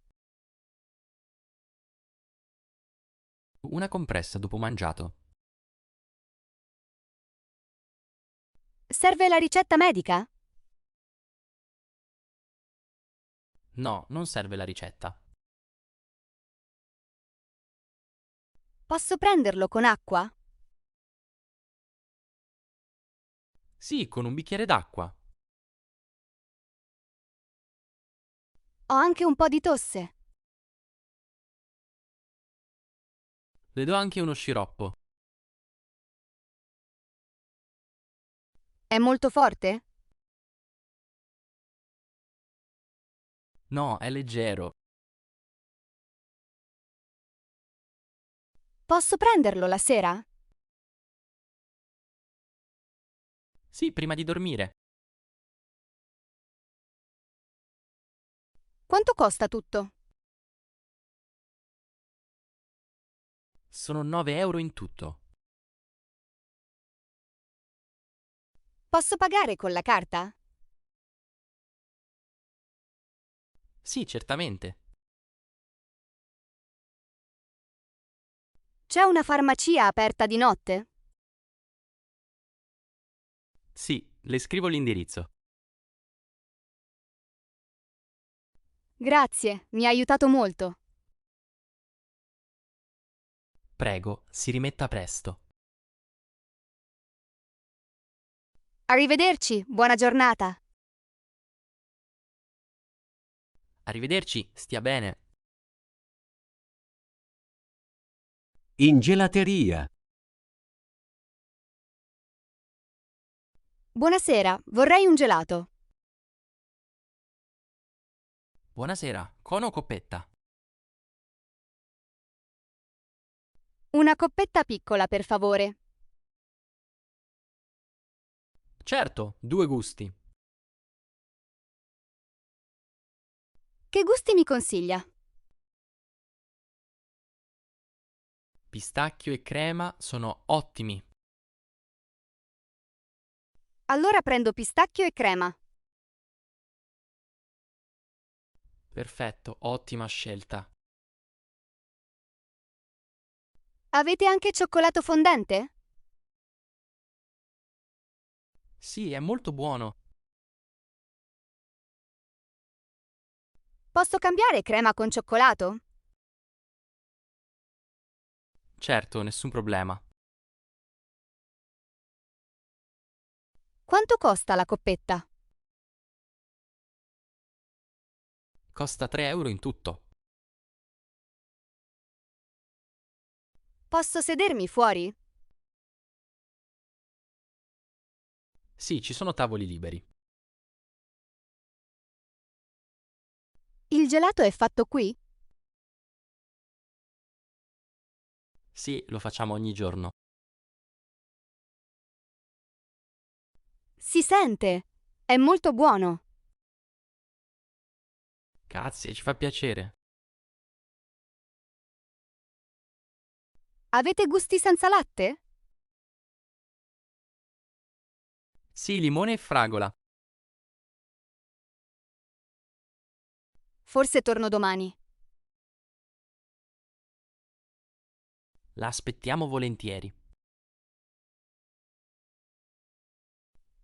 Speaker 3: Una compressa dopo mangiato.
Speaker 2: Serve la ricetta medica?
Speaker 3: No, non serve la ricetta.
Speaker 2: Posso prenderlo con acqua?
Speaker 3: Sì, con un bicchiere d'acqua.
Speaker 2: Ho anche un po' di tosse.
Speaker 3: Le do anche uno sciroppo.
Speaker 2: È molto forte?
Speaker 3: No, è leggero.
Speaker 2: Posso prenderlo la sera?
Speaker 3: Sì, prima di dormire.
Speaker 2: Quanto costa tutto?
Speaker 3: Sono 9 euro in tutto.
Speaker 2: Posso pagare con la carta?
Speaker 3: Sì, certamente.
Speaker 2: C'è una farmacia aperta di notte?
Speaker 3: Sì, le scrivo l'indirizzo.
Speaker 2: Grazie, mi ha aiutato molto.
Speaker 3: Prego, si rimetta presto.
Speaker 2: Arrivederci, buona giornata.
Speaker 3: Arrivederci, stia bene.
Speaker 1: In gelateria.
Speaker 2: Buonasera, vorrei un gelato.
Speaker 3: Buonasera, cono o coppetta?
Speaker 2: Una coppetta piccola, per favore.
Speaker 3: Certo, 2 gusti.
Speaker 2: Che gusti mi consiglia?
Speaker 3: Pistacchio e crema sono ottimi.
Speaker 2: Allora prendo pistacchio e crema.
Speaker 3: Perfetto, ottima scelta.
Speaker 2: Avete anche cioccolato fondente?
Speaker 3: Sì, è molto buono.
Speaker 2: Posso cambiare crema con cioccolato?
Speaker 3: Certo, nessun problema.
Speaker 2: Quanto costa la coppetta?
Speaker 3: Costa 3 euro in tutto.
Speaker 2: Posso sedermi fuori?
Speaker 3: Sì, ci sono tavoli liberi.
Speaker 2: Il gelato è fatto qui?
Speaker 3: Sì, lo facciamo ogni giorno.
Speaker 2: Si sente! È molto buono.
Speaker 3: Grazie, ci fa piacere.
Speaker 2: Avete gusti senza latte?
Speaker 3: Sì, limone e fragola.
Speaker 2: Forse torno domani.
Speaker 3: La aspettiamo volentieri.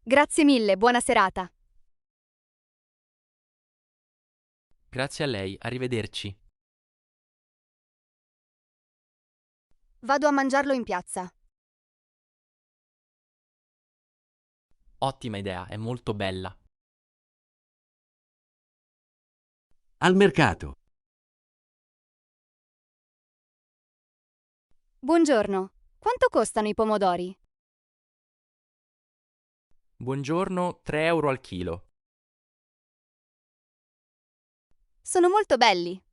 Speaker 2: Grazie mille, buona serata.
Speaker 3: Grazie a lei, arrivederci.
Speaker 2: Vado a mangiarlo in piazza.
Speaker 3: Ottima idea, è molto bella.
Speaker 1: Al mercato.
Speaker 2: Buongiorno. Quanto costano i pomodori?
Speaker 3: Buongiorno, 3 euro al chilo.
Speaker 2: Sono molto belli.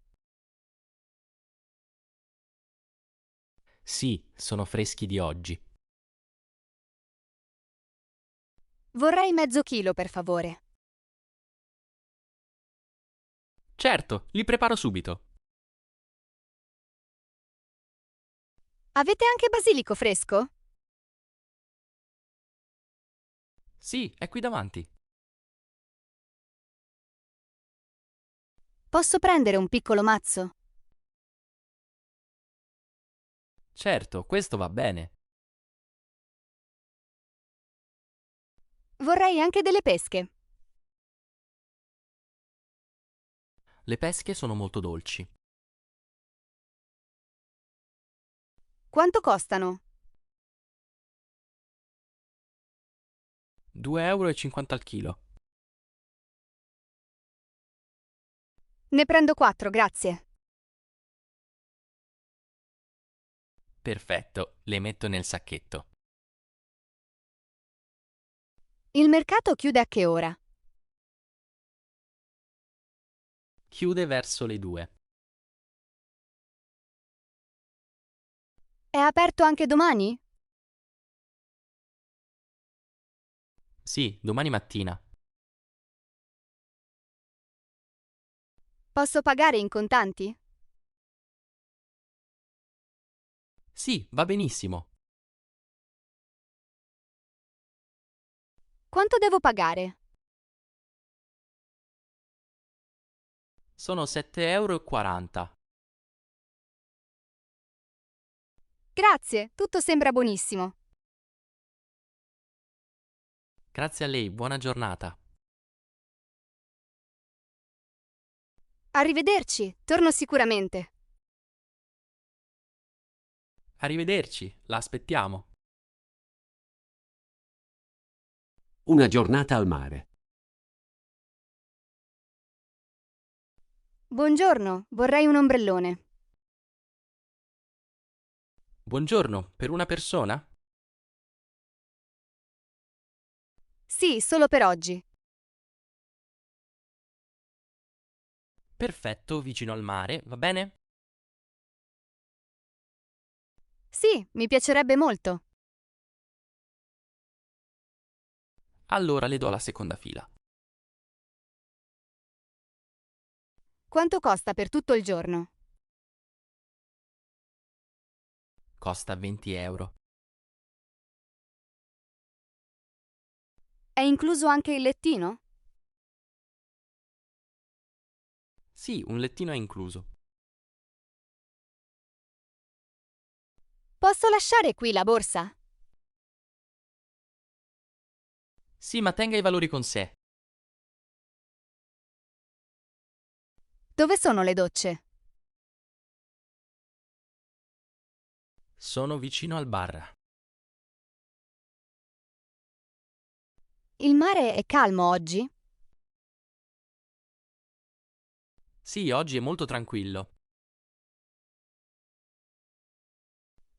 Speaker 3: Sì, sono freschi di oggi.
Speaker 2: Vorrei mezzo chilo, per favore.
Speaker 3: Certo, li preparo subito.
Speaker 2: Avete anche basilico fresco?
Speaker 3: Sì, è qui davanti.
Speaker 2: Posso prendere un piccolo mazzo?
Speaker 3: Certo, questo va bene.
Speaker 2: Vorrei anche delle pesche.
Speaker 3: Le pesche sono molto dolci.
Speaker 2: Quanto costano?
Speaker 3: 2,50 euro al chilo.
Speaker 2: Ne prendo 4, grazie.
Speaker 3: Perfetto, le metto nel sacchetto.
Speaker 2: Il mercato chiude a che ora?
Speaker 3: Chiude verso le 2.
Speaker 2: È aperto anche domani?
Speaker 3: Sì, domani mattina.
Speaker 2: Posso pagare in contanti?
Speaker 3: Sì, va benissimo.
Speaker 2: Quanto devo pagare?
Speaker 3: Sono 7,40 euro.
Speaker 2: Grazie, tutto sembra buonissimo.
Speaker 3: Grazie a lei, buona giornata.
Speaker 2: Arrivederci, torno sicuramente.
Speaker 3: Arrivederci, la aspettiamo.
Speaker 1: Una giornata al mare.
Speaker 2: Buongiorno, vorrei un ombrellone.
Speaker 3: Buongiorno, per una persona?
Speaker 2: Sì, solo per oggi.
Speaker 3: Perfetto, vicino al mare, va bene?
Speaker 2: Sì, mi piacerebbe molto.
Speaker 3: Allora le do la seconda fila.
Speaker 2: Quanto costa per tutto il giorno?
Speaker 3: Costa 20 euro.
Speaker 2: È incluso anche il lettino?
Speaker 3: Sì, un lettino è incluso.
Speaker 2: Posso lasciare qui la borsa?
Speaker 3: Sì, ma tenga i valori con sé.
Speaker 2: Dove sono le docce?
Speaker 3: Sono vicino al bar.
Speaker 2: Il mare è calmo oggi?
Speaker 3: Sì, oggi è molto tranquillo.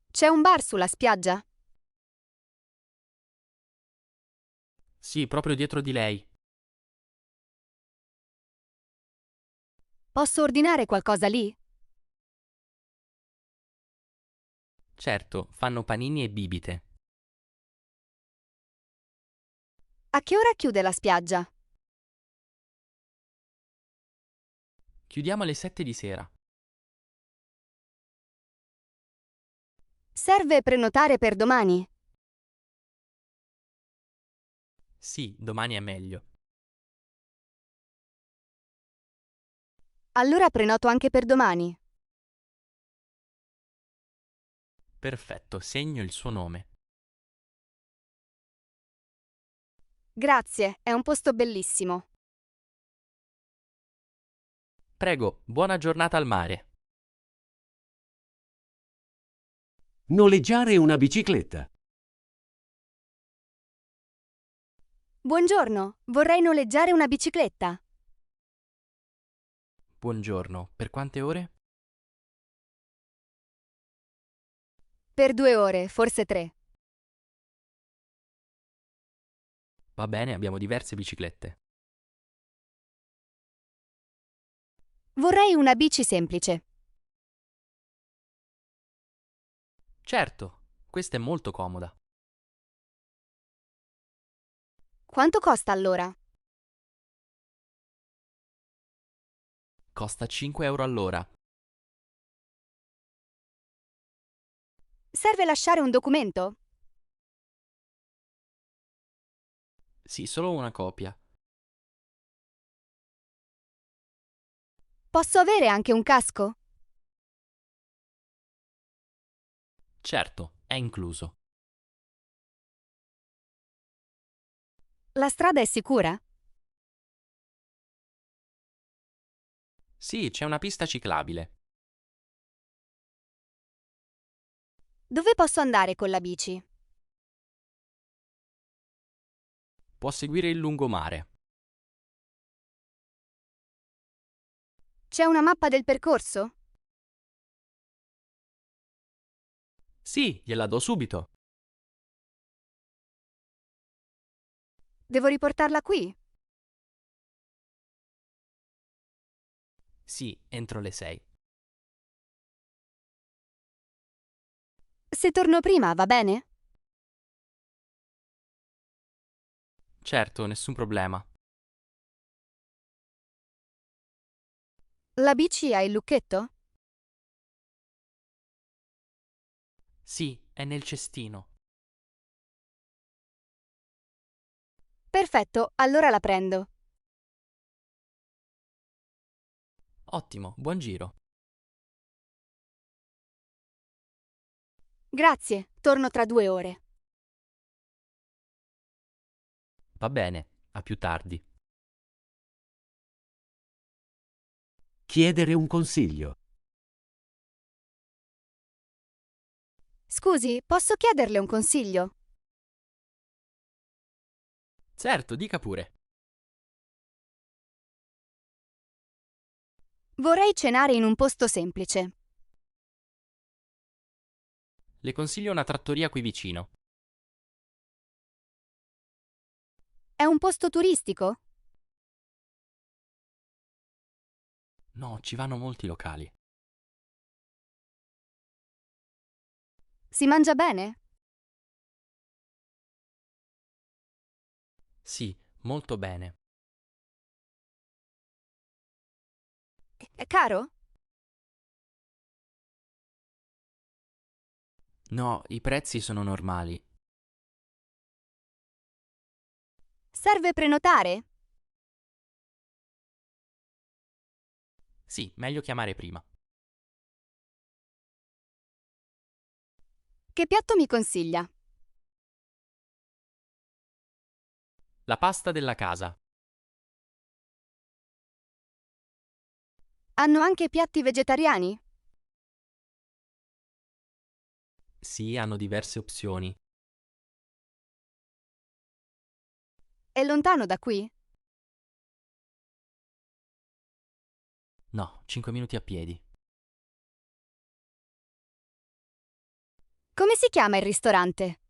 Speaker 2: C'è un bar sulla spiaggia?
Speaker 3: Sì, proprio dietro di lei.
Speaker 2: Posso ordinare qualcosa lì?
Speaker 3: Certo, fanno panini e bibite.
Speaker 2: A che ora chiude la spiaggia?
Speaker 3: Chiudiamo alle 7 di sera.
Speaker 2: Serve prenotare per domani?
Speaker 3: Sì, domani è meglio.
Speaker 2: Allora prenoto anche per domani.
Speaker 3: Perfetto, segno il suo nome.
Speaker 2: Grazie, è un posto bellissimo.
Speaker 3: Prego, buona giornata al mare.
Speaker 1: Noleggiare una bicicletta.
Speaker 2: Buongiorno, vorrei noleggiare una bicicletta.
Speaker 3: Buongiorno, per quante ore?
Speaker 2: Per 2 ore, forse 3.
Speaker 3: Va bene, abbiamo diverse biciclette.
Speaker 2: Vorrei una bici semplice.
Speaker 3: Certo, questa è molto comoda.
Speaker 2: Quanto costa allora?
Speaker 3: Costa 5 euro all'ora.
Speaker 2: Serve lasciare un documento?
Speaker 3: Sì, solo una copia.
Speaker 2: Posso avere anche un casco?
Speaker 3: Certo, è incluso.
Speaker 2: La strada è sicura?
Speaker 3: Sì, c'è una pista ciclabile.
Speaker 2: Dove posso andare con la bici?
Speaker 3: Può seguire il lungomare.
Speaker 2: C'è una mappa del percorso?
Speaker 3: Sì, gliela do subito.
Speaker 2: Devo riportarla qui?
Speaker 3: Sì, entro le 6.
Speaker 2: Se torno prima, va bene?
Speaker 3: Certo, nessun problema.
Speaker 2: La bici ha il lucchetto?
Speaker 3: Sì, è nel cestino.
Speaker 2: Perfetto, allora la prendo.
Speaker 3: Ottimo, buon giro.
Speaker 2: Grazie, torno tra 2 ore.
Speaker 3: Va bene, a più tardi.
Speaker 1: Chiedere un consiglio.
Speaker 2: Scusi, posso chiederle un consiglio?
Speaker 3: Certo, dica pure.
Speaker 2: Vorrei cenare in un posto semplice.
Speaker 3: Le consiglio una trattoria qui vicino.
Speaker 2: È un posto turistico?
Speaker 3: No, ci vanno molti locali.
Speaker 2: Si mangia bene?
Speaker 3: Sì, molto bene.
Speaker 2: È caro?
Speaker 3: No, i prezzi sono normali.
Speaker 2: Serve prenotare?
Speaker 3: Sì, meglio chiamare prima.
Speaker 2: Che piatto mi consiglia?
Speaker 3: La pasta della casa.
Speaker 2: Hanno anche piatti vegetariani?
Speaker 3: Sì, hanno diverse opzioni.
Speaker 2: È lontano da qui?
Speaker 3: No, 5 minuti a piedi.
Speaker 2: Come si chiama il ristorante?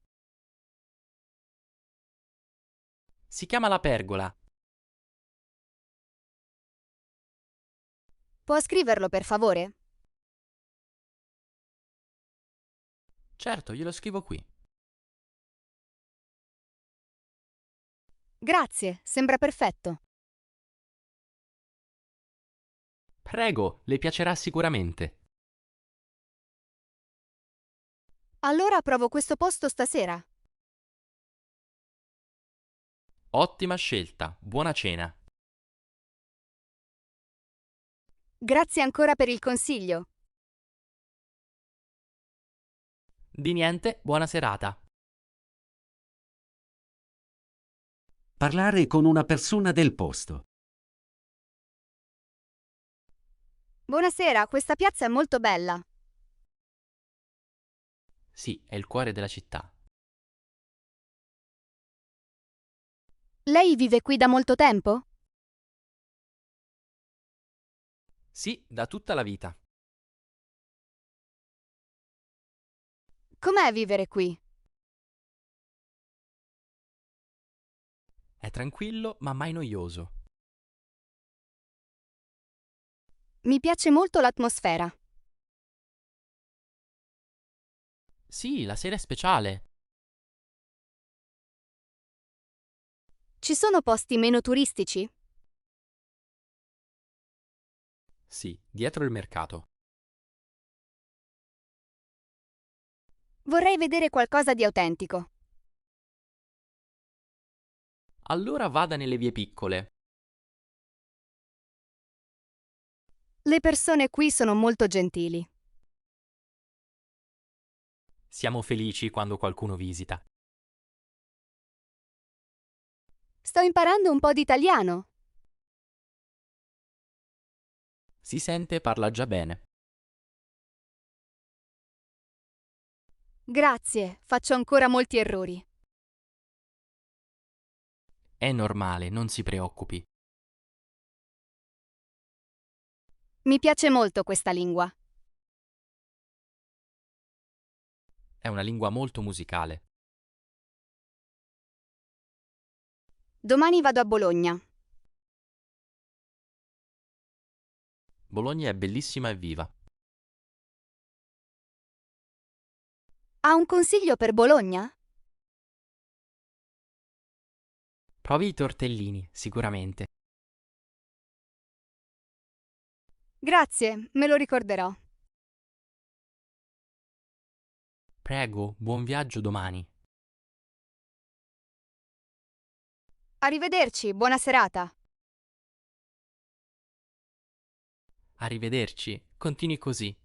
Speaker 3: Si chiama La Pergola.
Speaker 2: Può scriverlo per favore?
Speaker 3: Certo, glielo scrivo qui.
Speaker 2: Grazie, sembra perfetto.
Speaker 3: Prego, le piacerà sicuramente.
Speaker 2: Allora provo questo posto stasera.
Speaker 3: Ottima scelta, buona cena.
Speaker 2: Grazie ancora per il consiglio.
Speaker 3: Di niente, buona serata.
Speaker 1: Parlare con una persona del posto.
Speaker 2: Buonasera, questa piazza è molto bella.
Speaker 3: Sì, è il cuore della città.
Speaker 2: Lei vive qui da molto tempo?
Speaker 3: Sì, da tutta la vita.
Speaker 2: Com'è vivere qui?
Speaker 3: È tranquillo, ma mai noioso.
Speaker 2: Mi piace molto l'atmosfera.
Speaker 3: Sì, la sera è speciale.
Speaker 2: Ci sono posti meno turistici?
Speaker 3: Sì, dietro il mercato.
Speaker 2: Vorrei vedere qualcosa di autentico.
Speaker 3: Allora vada nelle vie piccole.
Speaker 2: Le persone qui sono molto gentili.
Speaker 3: Siamo felici quando qualcuno visita.
Speaker 2: Sto imparando un po' di italiano.
Speaker 3: Si sente e parla già bene.
Speaker 2: Grazie, faccio ancora molti errori.
Speaker 3: È normale, non si preoccupi.
Speaker 2: Mi piace molto questa lingua.
Speaker 3: È una lingua molto musicale.
Speaker 2: Domani vado a Bologna.
Speaker 3: Bologna è bellissima e viva.
Speaker 2: Ha un consiglio per Bologna?
Speaker 3: Provi i tortellini, sicuramente.
Speaker 2: Grazie, me lo ricorderò.
Speaker 3: Prego, buon viaggio domani.
Speaker 2: Arrivederci, buona serata.
Speaker 3: Arrivederci, continui così.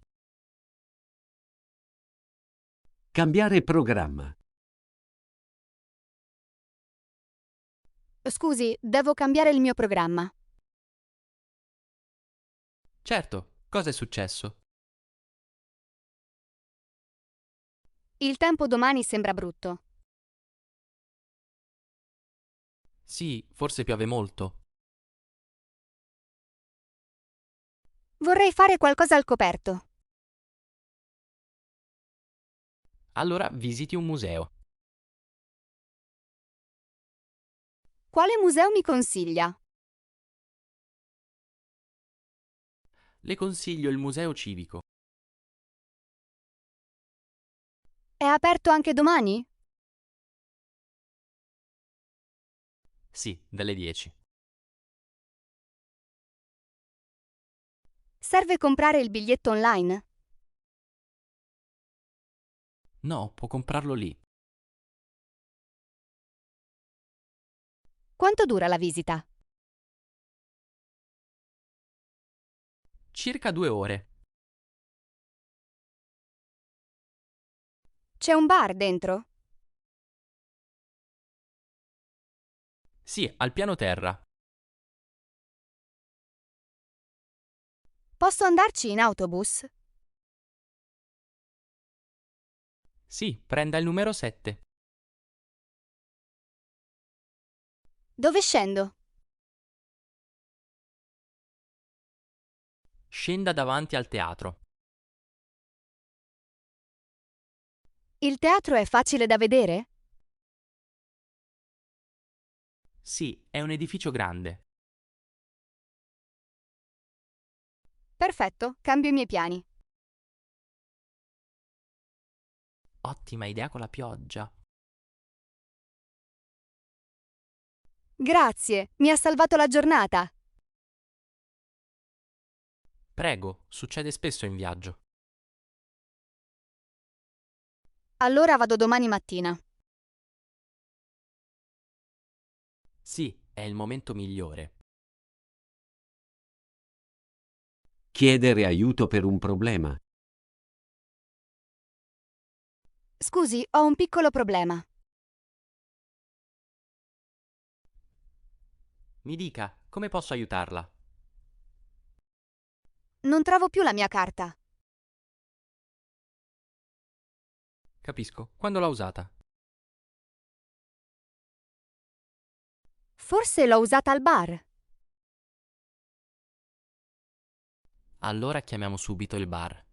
Speaker 1: Cambiare programma.
Speaker 2: Scusi, devo cambiare il mio programma.
Speaker 3: Certo, cosa è successo?
Speaker 2: Il tempo domani sembra brutto.
Speaker 3: Sì, forse piove molto.
Speaker 2: Vorrei fare qualcosa al coperto.
Speaker 3: Allora visiti un museo.
Speaker 2: Quale museo mi consiglia?
Speaker 3: Le consiglio il museo civico.
Speaker 2: È aperto anche domani?
Speaker 3: Sì, dalle 10.
Speaker 2: Serve comprare il biglietto online?
Speaker 3: No, può comprarlo lì.
Speaker 2: Quanto dura la visita?
Speaker 3: Circa 2 ore.
Speaker 2: C'è un bar dentro?
Speaker 3: Sì, al piano terra.
Speaker 2: Posso andarci in autobus?
Speaker 3: Sì, prenda il numero 7.
Speaker 2: Dove scendo?
Speaker 3: Scenda davanti al teatro.
Speaker 2: Il teatro è facile da vedere?
Speaker 3: Sì, è un edificio grande.
Speaker 2: Perfetto, cambio i miei piani.
Speaker 3: Ottima idea con la pioggia.
Speaker 2: Grazie, mi ha salvato la giornata.
Speaker 3: Prego, succede spesso in viaggio.
Speaker 2: Allora vado domani mattina.
Speaker 3: Sì, è il momento migliore.
Speaker 1: Chiedere aiuto per un problema.
Speaker 2: Scusi, ho un piccolo problema.
Speaker 3: Mi dica, come posso aiutarla?
Speaker 2: Non trovo più la mia carta.
Speaker 3: Capisco. Quando l'ha usata?
Speaker 2: Forse l'ho usata al bar.
Speaker 3: Allora chiamiamo subito il bar.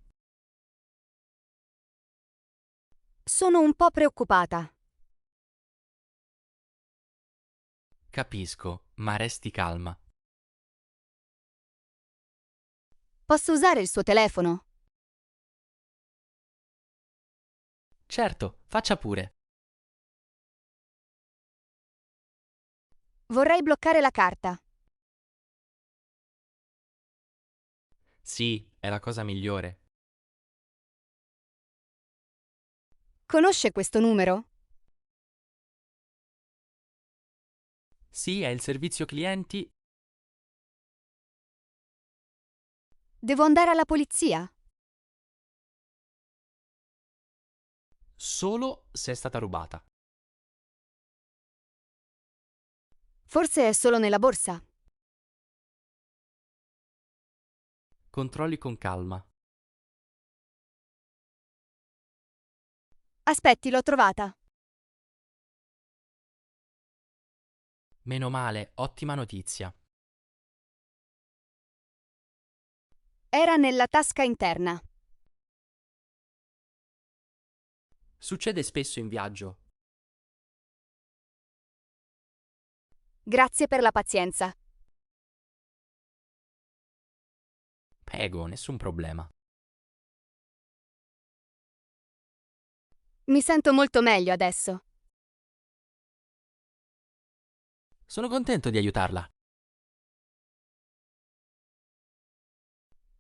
Speaker 2: Sono un po' preoccupata.
Speaker 3: Capisco, ma resti calma.
Speaker 2: Posso usare il suo telefono?
Speaker 3: Certo, faccia pure.
Speaker 2: Vorrei bloccare la carta.
Speaker 3: Sì, è la cosa migliore.
Speaker 2: Conosce questo numero?
Speaker 3: Sì, è il servizio clienti
Speaker 2: Devo andare alla polizia?
Speaker 3: solo se è stata rubata.
Speaker 2: Forse è solo nella borsa.
Speaker 3: Controlli con calma.
Speaker 2: Aspetti, l'ho trovata.
Speaker 3: Meno male, ottima notizia.
Speaker 2: Era nella tasca interna.
Speaker 3: Succede spesso in viaggio.
Speaker 2: Grazie per la pazienza.
Speaker 3: Prego, nessun problema.
Speaker 2: Mi sento molto meglio adesso.
Speaker 3: Sono contento di aiutarla.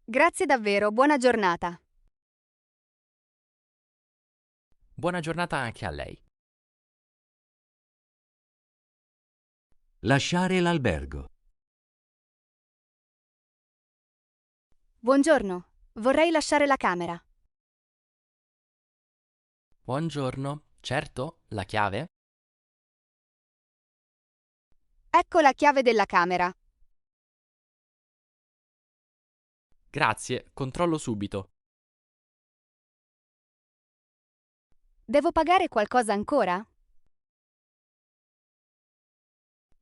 Speaker 2: Grazie davvero, buona giornata.
Speaker 3: Buona giornata anche a lei.
Speaker 1: Lasciare l'albergo.
Speaker 2: Buongiorno, vorrei lasciare la camera.
Speaker 3: Buongiorno. Certo, la chiave?
Speaker 2: Ecco la chiave della camera.
Speaker 3: Grazie, controllo subito.
Speaker 2: Devo pagare qualcosa ancora?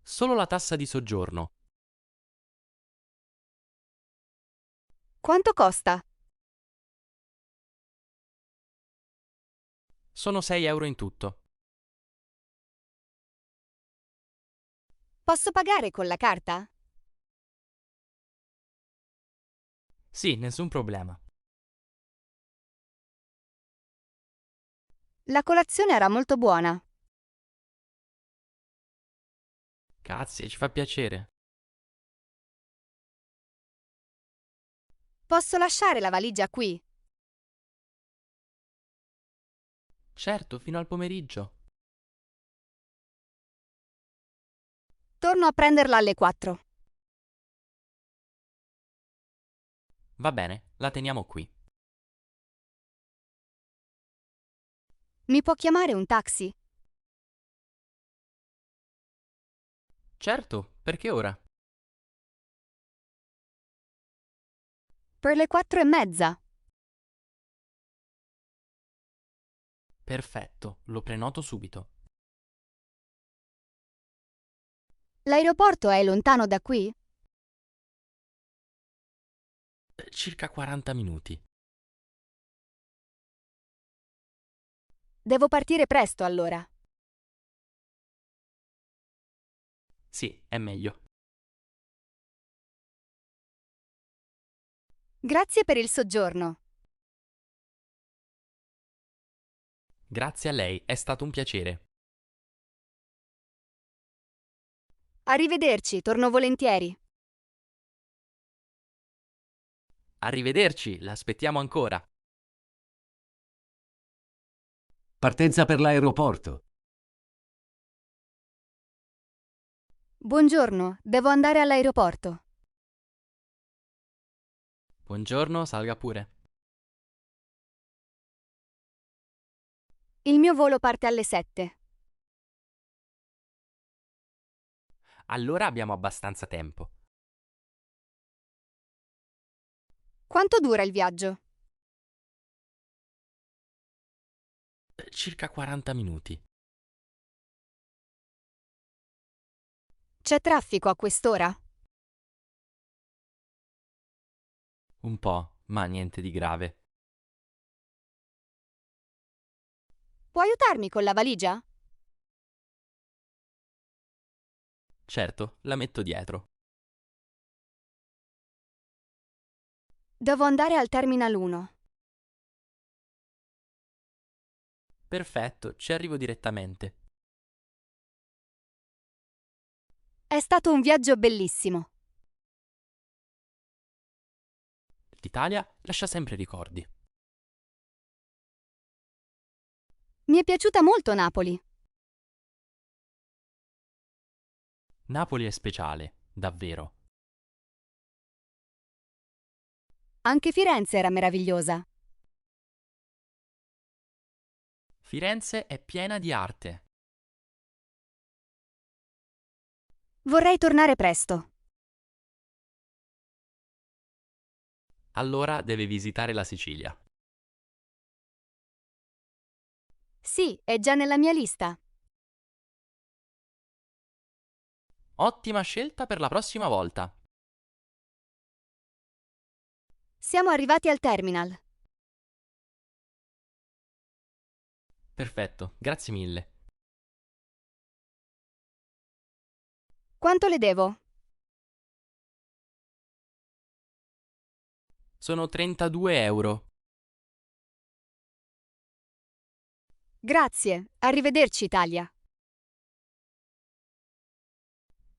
Speaker 3: Solo la tassa di soggiorno.
Speaker 2: Quanto costa?
Speaker 3: Sono 6 euro in tutto.
Speaker 2: Posso pagare con la carta?
Speaker 3: Sì, nessun problema.
Speaker 2: La colazione era molto buona.
Speaker 3: Grazie, ci fa piacere.
Speaker 2: Posso lasciare la valigia qui?
Speaker 3: Certo, fino al pomeriggio.
Speaker 2: Torno a prenderla alle 4.
Speaker 3: Va bene, la teniamo qui.
Speaker 2: Mi può chiamare un taxi?
Speaker 3: Certo, perché ora?
Speaker 2: Per le 4:30.
Speaker 3: Perfetto, lo prenoto subito.
Speaker 2: L'aeroporto è lontano da qui?
Speaker 3: Circa 40 minuti.
Speaker 2: Devo partire presto allora.
Speaker 3: Sì, è meglio.
Speaker 2: Grazie per il soggiorno.
Speaker 3: Grazie a lei, è stato un piacere.
Speaker 2: Arrivederci, torno volentieri.
Speaker 3: Arrivederci, l'aspettiamo ancora.
Speaker 1: Partenza per l'aeroporto.
Speaker 2: Buongiorno, devo andare all'aeroporto.
Speaker 3: Buongiorno, salga pure.
Speaker 2: Il mio volo parte alle 7.
Speaker 3: Allora abbiamo abbastanza tempo.
Speaker 2: Quanto dura il viaggio?
Speaker 3: Circa 40 minuti.
Speaker 2: C'è traffico a quest'ora?
Speaker 3: Un po', ma niente di grave.
Speaker 2: Può aiutarmi con la valigia?
Speaker 3: Certo, la metto dietro.
Speaker 2: Devo andare al Terminal 1.
Speaker 3: Perfetto, ci arrivo direttamente.
Speaker 2: È stato un viaggio bellissimo.
Speaker 3: L'Italia lascia sempre ricordi.
Speaker 2: Mi è piaciuta molto Napoli.
Speaker 3: Napoli è speciale, davvero.
Speaker 2: Anche Firenze era meravigliosa.
Speaker 3: Firenze è piena di arte.
Speaker 2: Vorrei tornare presto.
Speaker 3: Allora deve visitare la Sicilia.
Speaker 2: Sì, è già nella mia lista.
Speaker 3: Ottima scelta per la prossima volta.
Speaker 2: Siamo arrivati al terminal.
Speaker 3: Perfetto, grazie mille.
Speaker 2: Quanto le devo?
Speaker 3: Sono 32 euro.
Speaker 2: Grazie. Arrivederci, Italia.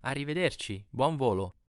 Speaker 3: Arrivederci, buon volo.